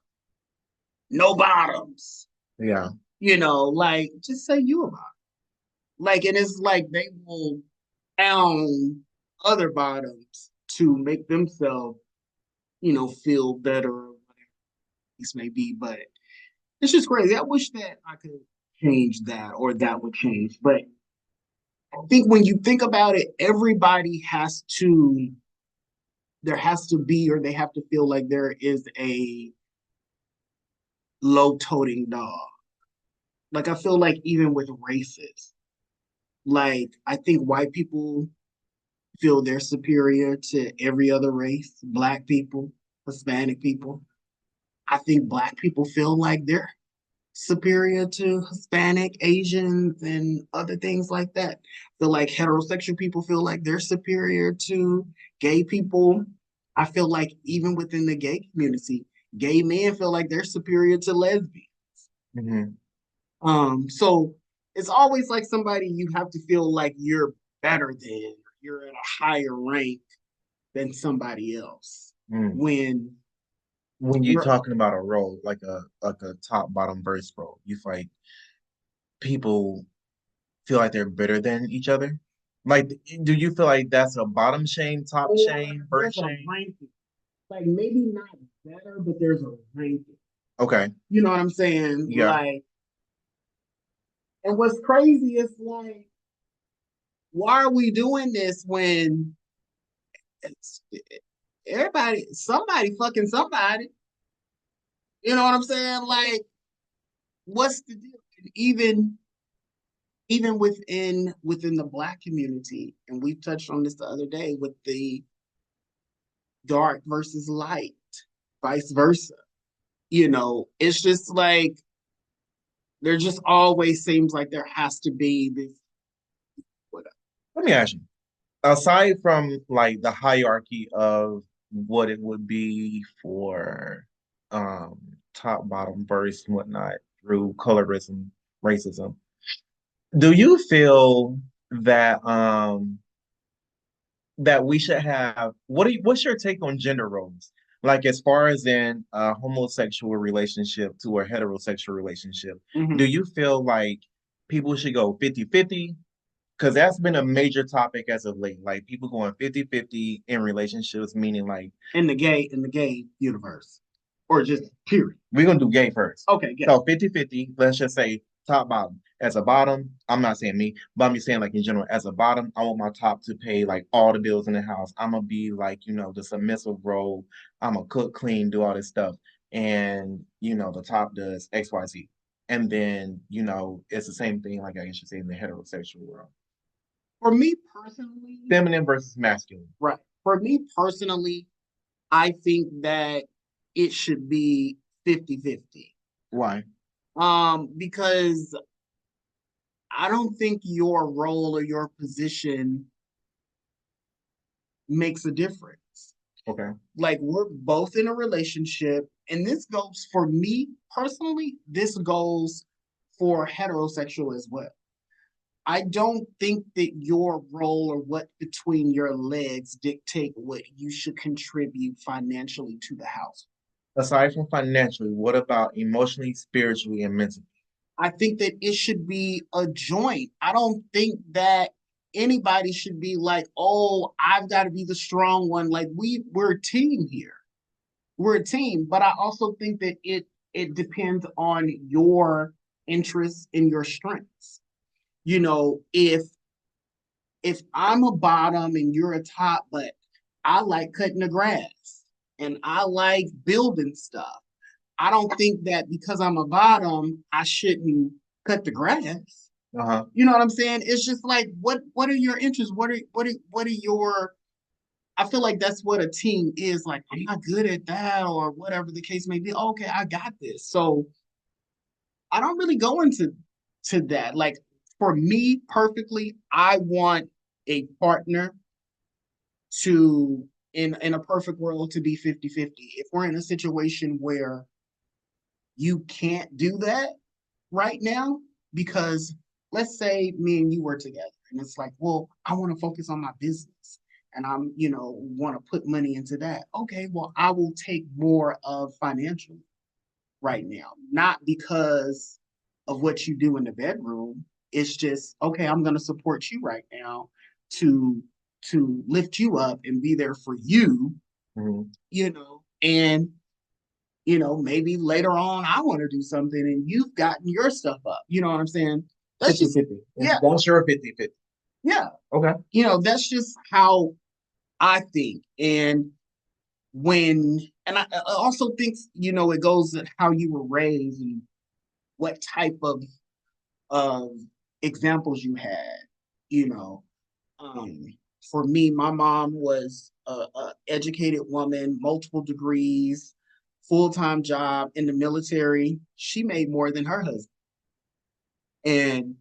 No bottoms. Yeah. Like just say you a bottom. Like, and it's like they will down other bottoms to make themselves, feel better or whatever this may be. But it's just crazy. I wish that I could change that or that would change. But I think when you think about it, there has to be, or they have to feel like there is a low toting dog. Like, I feel like even with races, like, I think white people feel they're superior to every other race, Black people, Hispanic people. I think Black people feel like they're superior to Hispanic, Asians, and other things like that. I feel like heterosexual people feel like they're superior to gay people. I feel like even within the gay community, gay men feel like they're superior to lesbians. Mhm. So it's always like somebody you have to feel like you're better than, you're at a higher rank than somebody else. Mm. When you're We're talking about a role, like a top bottom verse role, you feel like people feel like they're better than each other? Like, do you feel like that's a bottom shame, top shame, there's verse a shame? ranking. Like maybe not better, but there's a ranking. Okay. You know what I'm saying? Yeah. Like, and what's crazy is like, why are we doing this when it's, everybody, somebody fucking somebody? You know what I'm saying? Like, what's the deal? And even within the Black community, and we touched on this the other day with the dark versus light, vice versa. It's just like there just always seems like there has to be this whatever. Let me ask you, aside from like the hierarchy of what it would be for um top, bottom, verse, and whatnot through colorism, racism, do you feel that that we should have what's your take on gender roles? Like as far as in a homosexual relationship to a heterosexual relationship, do Mm-hmm. you feel like people should go 50-50? Because that's been a major topic as of late. Like people going 50-50 in relationships, meaning like In the gay universe, or just period. we're gonna do gay first. Okay, gay. So 50-50, let's just say top bottom. As a bottom, I'm not saying me, but I'm just saying like in general, as a bottom, I want my top to pay like all the bills in the house. I'm gonna be like, the submissive role. I'm gonna cook, clean, do all this stuff. And the top does XYZ. And then, it's the same thing, like I should say in the heterosexual world. For me personally, Feminine versus masculine. right. For me personally, I think that it should be 50-50. Why? Because I don't think your role or your position makes a difference. Okay. Like we're both in a relationship, and this goes for me personally, this goes for heterosexual as well. I don't think that your role or what between your legs dictate what you should contribute financially to the house. Aside from financially, what about emotionally, spiritually, and mentally? I think that it should be a joint. I don't think that anybody should be like, oh, I've got to be the strong one. Like we're a team here. We're a team. But I also think that it depends on your interests and your strengths. If I'm a bottom and you're a top, but I like cutting the grass and I like building stuff. I don't think that because I'm a bottom, I shouldn't cut the grass. Uh-huh. You know what I'm saying? It's just like what are your interests? What are your I feel like that's what a team is like. I'm not good at that or whatever the case may be. Okay, I got this. So I don't really go into that. Like for me perfectly, I want a partner to in a perfect world to be 50-50. If we're in a situation where you can't do that right now, because let's say me and you were together and it's like, well, I want to focus on my business and I'm, want to put money into that. Okay, well, I will take more of financial right now, not because of what you do in the bedroom. It's just, okay, I'm going to support you right now to lift you up and be there for you, Mm-hmm. And maybe later on I want to do something and you've gotten your stuff up. You know what I'm saying? That's 50 just 50. yeah, That's your 50-50. yeah. Okay. That's just how I think. And I also think, it goes at how you were raised and what type of examples you had, you know. Um, for me, my mom was a educated woman, multiple degrees, full-time job in the military. She made more than her husband. And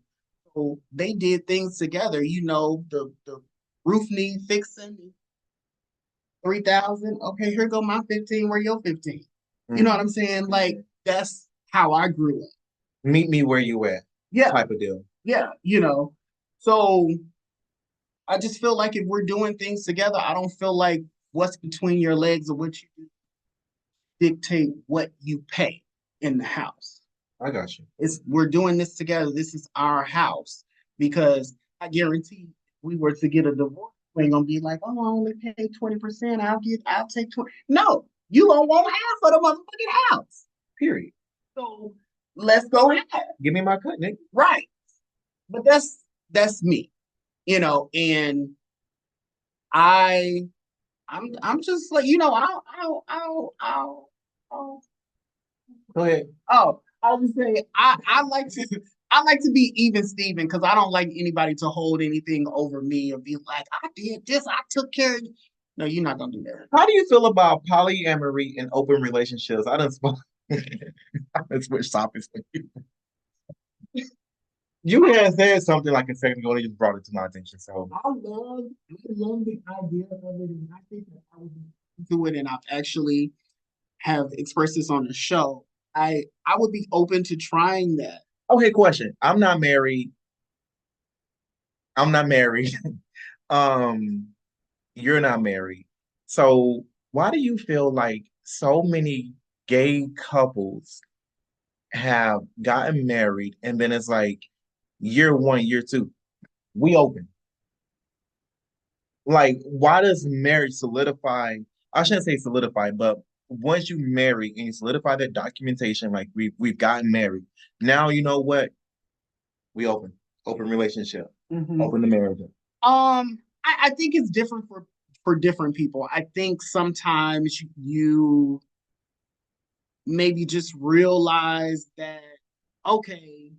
so they did things together, the roof need fixing, 3,000. Okay, here go my 15, where your 15. You know what Mm. I'm saying? Like that's how I grew up. Meet me where you at. Yeah, Type of deal. yeah, So I just feel like if we're doing things together, I don't feel like what's between your legs or what you do dictate what you pay in the house. I got you. We're doing this together. This is our house because I guarantee if we were to get a divorce, we ain't gonna be like, oh, I only pay 20%. I'll take 20. No, you gonna want half of the motherfucking house. Period. So let's go half. Give me my cut, Nick. Right. But that's me, and I I'm just like, I'll Go ahead. oh, I was saying I like to be even Steven because I don't like anybody to hold anything over me or be like, I did this, I took care of you. No, you're not gonna do that. How do you feel about polyamory and open relationships? I done spoke. I switch topics. You had said something like a second ago, and you just brought it to my attention. So I love the idea of it, and I think that I would do it, and I've actually have expressed this on the show. I would be open to trying that. okay, question. I'm not married. I'm not married. um, you're not married. So why do you feel like so many gay couples have gotten married and then it's like year one, year two, we open? Like, why does marriage solidify? I shouldn't say solidify, but once you marry and you solidify that documentation, like we've gotten married, now you know what? We open relationship, open the marriage. I think it's different for different people. I think sometimes you maybe just realize that, okay,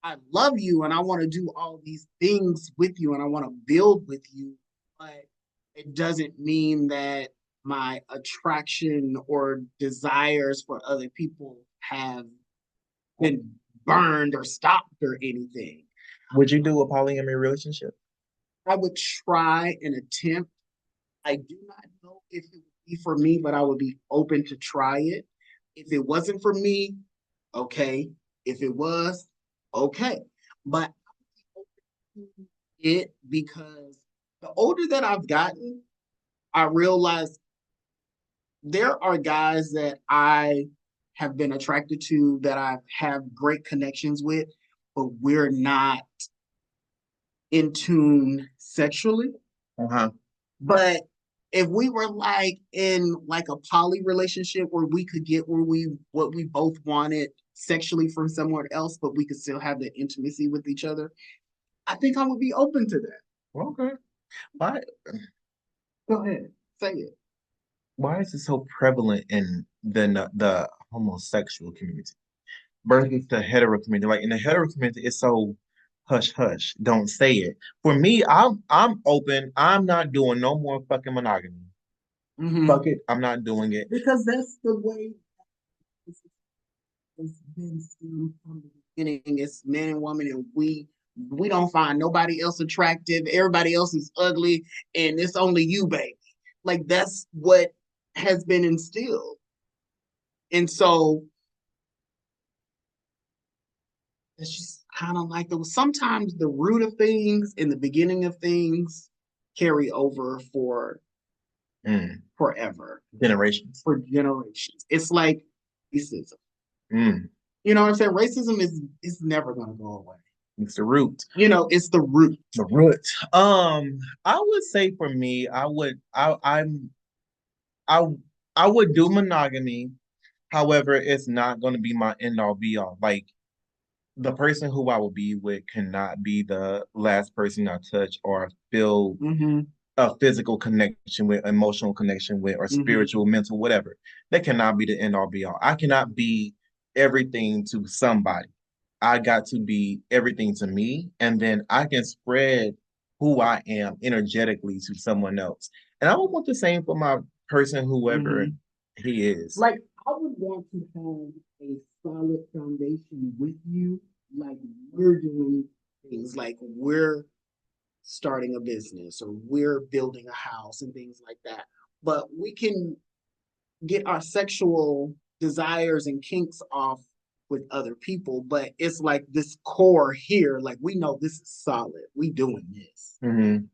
I love you and I want to do all these things with you and I want to build with you, but it doesn't mean that my attraction or desires for other people have been burned or stopped or anything. Would you do a polyamory relationship? I would try and attempt. I do not know if it would be for me, but I would be open to try it. If it wasn't for me, okay. If it was, okay. But it because the older that I've gotten, I realize there are guys that I have been attracted to that I have great connections with, but we're not in tune sexually. Uh-huh. But if we were like in like a poly relationship where we could get what we both wanted sexually from someone else, but we could still have the intimacy with each other, I think I would be open to that. Okay. Why Go ahead, say it. why is it so prevalent in the homosexual community versus the hetero community? Like in the hetero community, it's so hush hush, don't say it. For me, I'm open. I'm not doing no more fucking monogamy. Fuck it, I'm not doing it. Because that's the way it's been seen from the beginning. It's man and woman, and we don't find nobody else attractive. Everybody else is ugly, and it's only you, baby. Like that's what has been instilled. And so it's just kind of like sometimes the root of things and the beginning of things carry over for forever. Generations. For generations. It's like racism. Mm. You know what I'm saying? Racism is never gonna go away. It's the root. It's the root. The root. I would say for me, I I would do monogamy. However, it's not going to be my end all be all. Like the person who I will be with cannot be the last person I touch or feel a physical connection with, emotional connection with, or spiritual, mental, whatever. That cannot be the end all be all. I cannot be everything to somebody. I got to be everything to me, and then I can spread who I am energetically to someone else. And I would want the same for my person, whoever he is. Like I would want to have a solid foundation with you, like we're doing things like we're starting a business or we're building a house and things like that. But we can get our sexual desires and kinks off with other people, but it's like this core here, like we know this is solid. We doing this. Mm-hmm.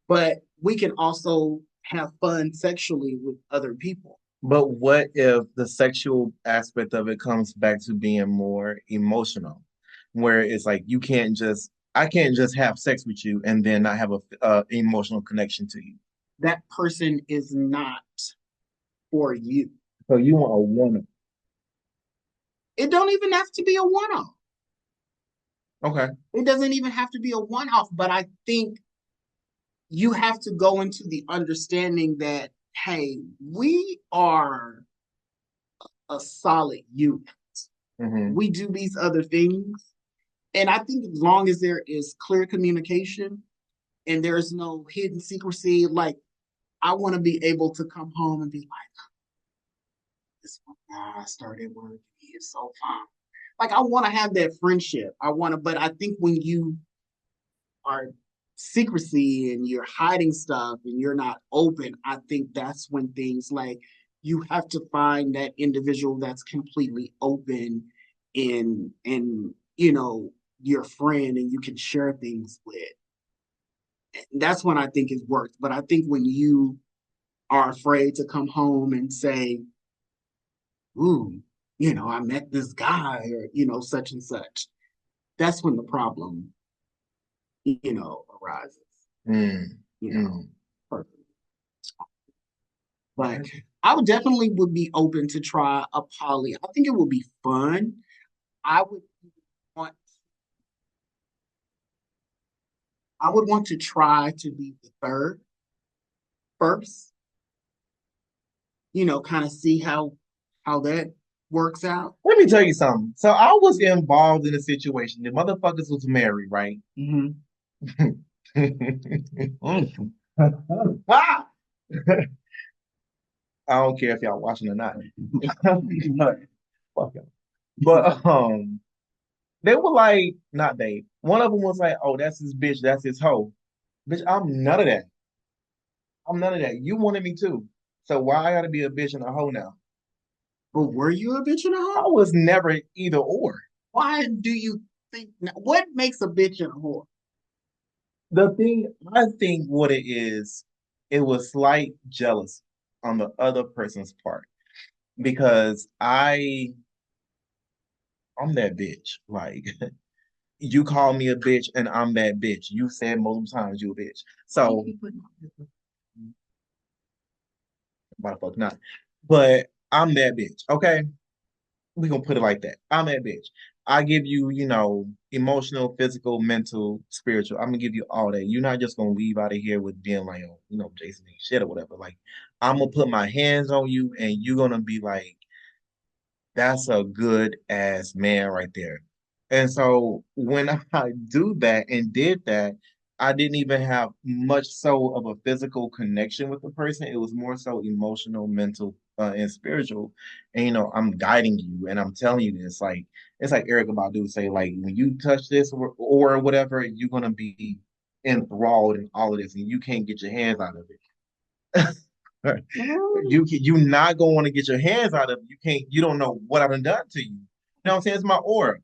But we can also have fun sexually with other people. But what if the sexual aspect of it comes back to being more emotional, where it's like I can't just have sex with you and then not have a emotional connection to you. That person is not for you. So you want a woman. It don't even have to be a one-off. Okay. It doesn't even have to be a one-off, but I think you have to go into the understanding that, hey, we are a solid unit. Mm-hmm. We do these other things. And I think as long as there is clear communication and there's no hidden secrecy, like I want to be able to come home and be like, this one guy I started work, he is so fine. Like I want to have that friendship. I want to, but I think when you are secrecy and you're hiding stuff and you're not open, I think that's when things like you have to find that individual that's completely open and your friend and you can share things with. That's when I think it works. But I think when you are afraid to come home and say, ooh, I met this guy or, such and such, that's when the problem, arises, Mm. you know. Mm. But I would definitely would be open to try a poly. I think it would be fun. I would want I would want to try to be the third first, kind of see how that works out. Let me tell you something. So I was involved in a situation. The motherfuckers was married, right? Mm-hmm. Ah! I don't care if y'all watching or not. But, fuck y'all. But they were like, not they. One of them was like, "Oh, that's his bitch. That's his hoe." Bitch, I'm none of that. I'm none of that. You wanted me too. So why I gotta be a bitch and a hoe now? But were you a bitch and a I hoe? was never either or. Why do you think what makes a bitch and a whore? The thing I think what it is, it was slight jealousy on the other person's part because I'm that bitch. Like you call me a bitch and I'm that bitch. You said multiple times you a bitch. So why the fuck not? But I'm that bitch. Okay. We gonna put it like that. I'm that bitch. I give you, emotional, physical, mental, spiritual. I'm gonna give you all that. You're not just gonna leave out of here with being like, oh, Jason ain't shit or whatever. Like, I'm gonna put my hands on you, and you're gonna be like, that's a good ass man right there. And so when I do that and did that, I didn't even have much so of a physical connection with the person. It was more so emotional, mental, and spiritual. And I'm guiding you and I'm telling you this. Like it's like Erica Badu say, like when you touch this or whatever, you're gonna be enthralled in all of this and you can't get your hands out of it. You're not gonna want to get your hands out of it. You don't know what I've done to you. You know what I'm saying? It's my aura.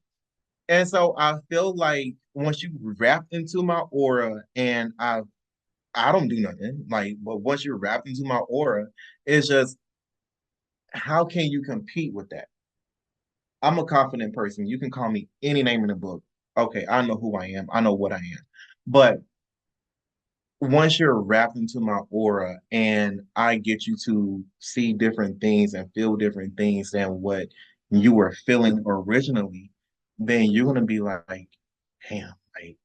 And so I feel like once you wrapped into my aura and I don't do nothing, like, but once you're wrapped into my aura, it's just how can you compete with that? I'm a confident person. You can call me any name in the book. Okay, I know who I am. I know what I am. But once you're wrapped into my aura and I get you to see different things and feel different things than what you were feeling originally, then you're gonna be like, damn, like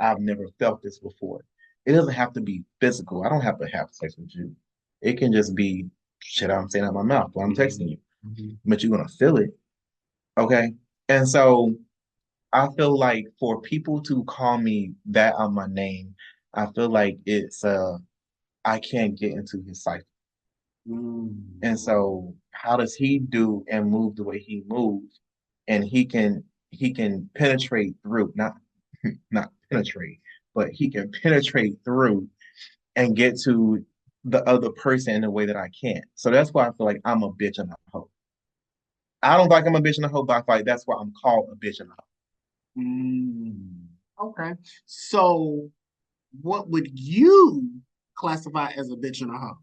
I've never felt this before. It doesn't have to be physical. I don't have to have sex with you. It can just be shit I'm saying out my mouth while I'm texting you. But you're gonna feel it. Okay. And so I feel like for people to call me that on my name, I feel like it's I can't get into his cycle. And so how does he do and move the way he moves? And he can penetrate through, not penetrate, but he can penetrate through and get to the other person in a way that I can't. So that's why I feel like I'm a bitch and a hoe. I don't like I'm a bitch and a hoe, but I feel like that's why I'm called a bitch and a hoe. Okay. So, what would you classify as a bitch and a hoe?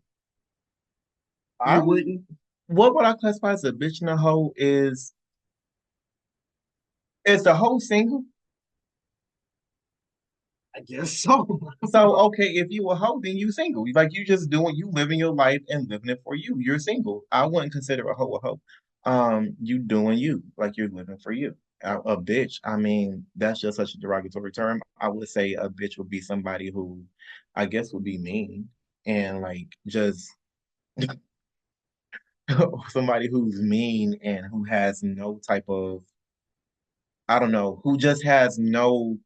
I You would, wouldn't? what would I classify as a bitch and a hoe is the hoe single? I guess so. So okay, if you a hoe, then you single. Like you just doing you living your life and living it for you. You're single. I wouldn't consider a hoe a hoe. You doing you, like you're living for you. A bitch, I mean, that's just such a derogatory term. I would say a bitch would be somebody who I guess would be mean and like just somebody who's mean and who has no type of I don't know, who just has no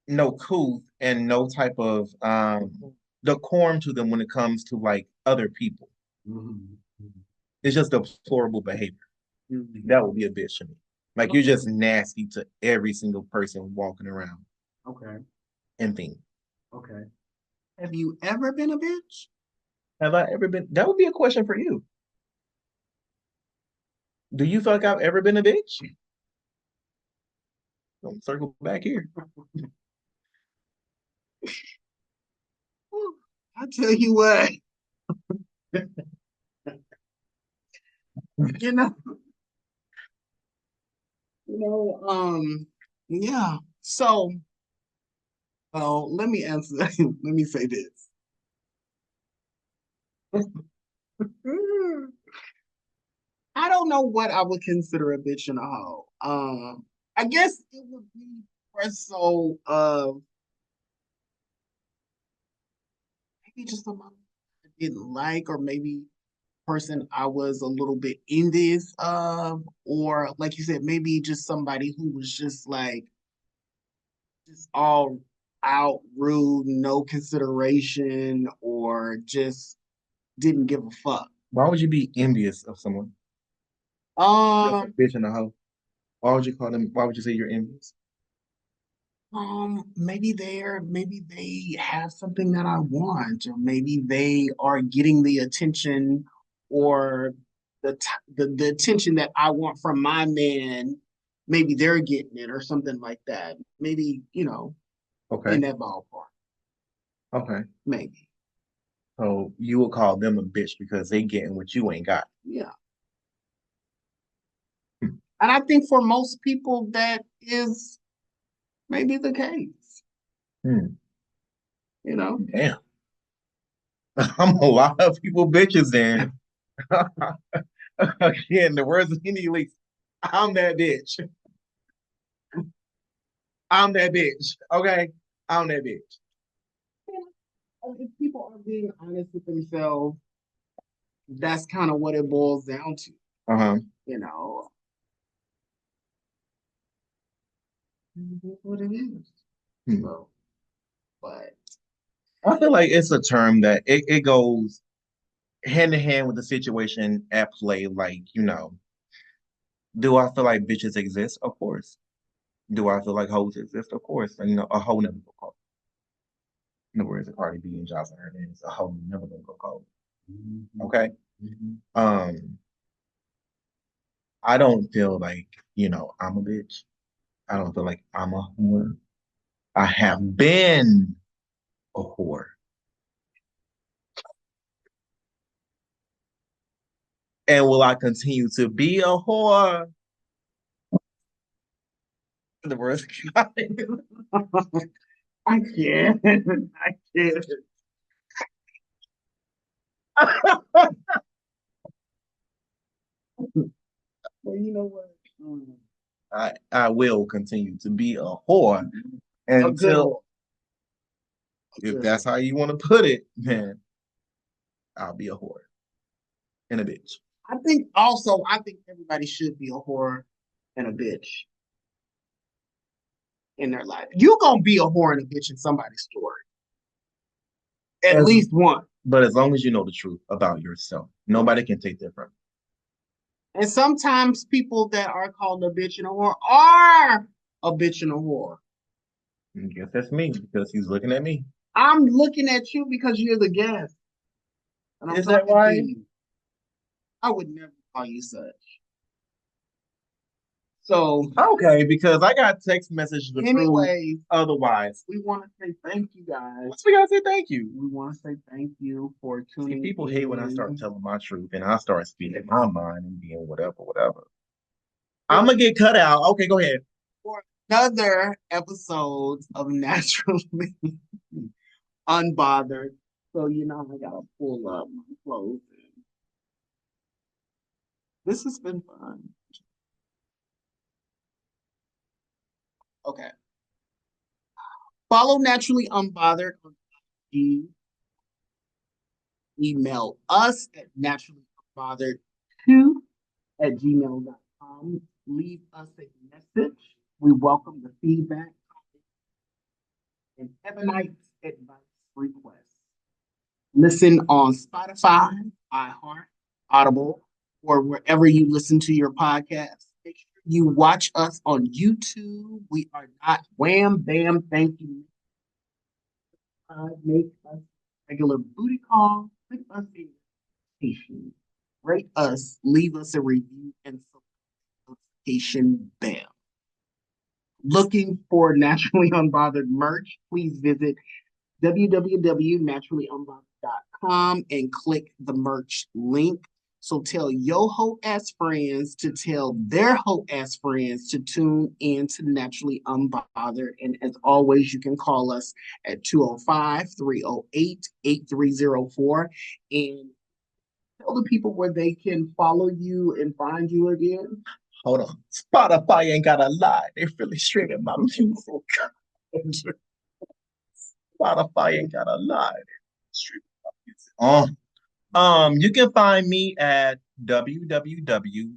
couth and no type of decorum to them when it comes to like other people. Mhm. It's just deplorable behavior. Mhm. That would be a bitch to me. Like you're just nasty to every single person walking around Okay. and things. Okay. Have you ever been a bitch? Have I ever been? That would be a question for you. Do you feel like I've ever been a bitch? Don't circle back here. I tell you what, you know, you know, yeah. So, well, let me answer. Let me say this. I don't know what I would consider a bitch and a hoe. I guess it would be more so of maybe just someone I didn't like, or maybe person I was a little bit envious of, or like you said, maybe just somebody who was just like just all out rude, no consideration, or just didn't give a fuck. Why would you be envious of someone that's a Um, bitch and a hoe? Why would you call them? Why would you say you're envious? maybe they have something that I want, or maybe they are getting the attention or the attention that I want from my man. Maybe they're getting it or something like that. Maybe, in Okay, that ballpark. okay. Maybe. So you would call them a bitch because they getting what you ain't got. Yeah. And I think for most people that is maybe the case, Hmm. you know. Damn. I'm a lot of people bitches then. Again, the words of Henny Leaks. I'm that bitch. I'm that bitch. Okay? I'm that bitch. If people are being honest with themselves, that's kind of what it boils down to, Uh-huh. you know. That's what it is. Hmm. So, but I feel like it's a term that it goes hand in hand with the situation at play. Like, do I feel like bitches exist? Of course. Do I feel like hoes exist? Of course. And, a hoe never go cold. In the words of Cardi B and Johnson Hernandez, a hoe never gonna go cold. mhm, Okay? mhm. Um, I don't feel like, I'm a bitch. I don't feel like I'm a whore. I have been a whore. And will I continue to be a whore? The words of God. I can't. I can't. Well, you know what? I will continue to be a whore A good until, one. A if good that's one. how you want to put it, then I'll be a whore and a bitch. I think everybody should be a whore and a bitch in their life. You gonna be a whore and a bitch in somebody's story. At As, least one. but as long as you know the truth about yourself, nobody can take that from And sometimes people that are called a bitch and a whore are a bitch and a whore. you. I guess that's me because he's looking at me. I'm looking at you because you're the guest. And I'm Is that talking to right? you. I would never. call you such. So, Okay, because I got text messages to prove anyways, otherwise. we want to say thank you guys. We gotta say thank you. We want to say thank you for tuning in. People hate when I start telling my truth and I start speaking my mind and being whatever. I'm gonna get cut out. Okay, go ahead. For another episode of Naturally Unbothered. So, I gotta pull up my clothes. This has been fun. Okay. Follow Naturally Unbothered on IG. Email us at naturallyunbothered2@gmail.com. Leave us a message. We welcome the feedback and Ebonite's advice requests. Listen on Spotify, iHeart, Audible, or wherever you listen to your podcast. Make sure you watch us on YouTube. We are not wham, bam, thank you. Make us regular booty call. Click us in notification. Rate us, leave us a review, and notification bell. Looking for Naturally Unbothered merch, please visit www.naturallyunbothered.com and click the merch link. So tell your hoe ass friends to tell their hoe ass friends to tune in to Naturally Unbothered. And as always, you can call us at 205-308-8304 and tell the people where they can follow you and find you again. Hold on. Spotify ain't gotta lie. They really streaming my music. Spotify ain't gotta lie. You can find me at www.body,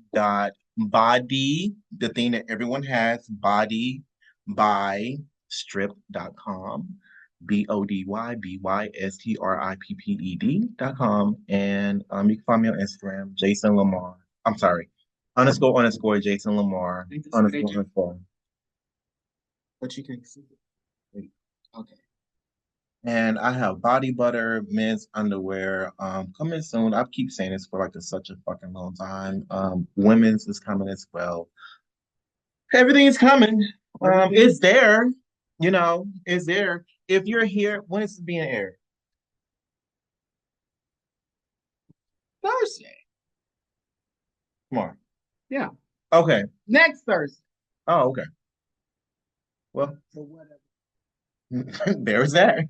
the thing that everyone has, bodybystrip.com, BODYBYSTRIPPED.com. And you can find me on Instagram, Jason Lamar. I'm sorry, __ Jason Lamar __. But you can see it. Okay. And I have body butter, men's underwear, coming soon. I keep saying this for like such a fucking long time. Women's is coming as well. Everything's coming. It's there. It's there. If you're here, when is it being aired? Thursday. Tomorrow. Yeah. Okay. Next Thursday. Oh, okay. Well, So whatever. there's that.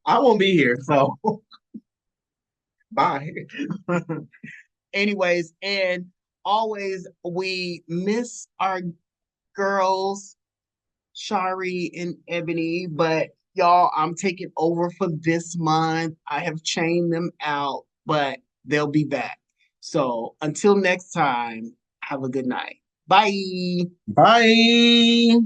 I won't be here, so bye. Anyways, and always we miss our girls, Shari and Ebony, but y'all, I'm taking over for this month. I have chained them out, but they'll be back. So until next time, have a good night. Bye. Bye.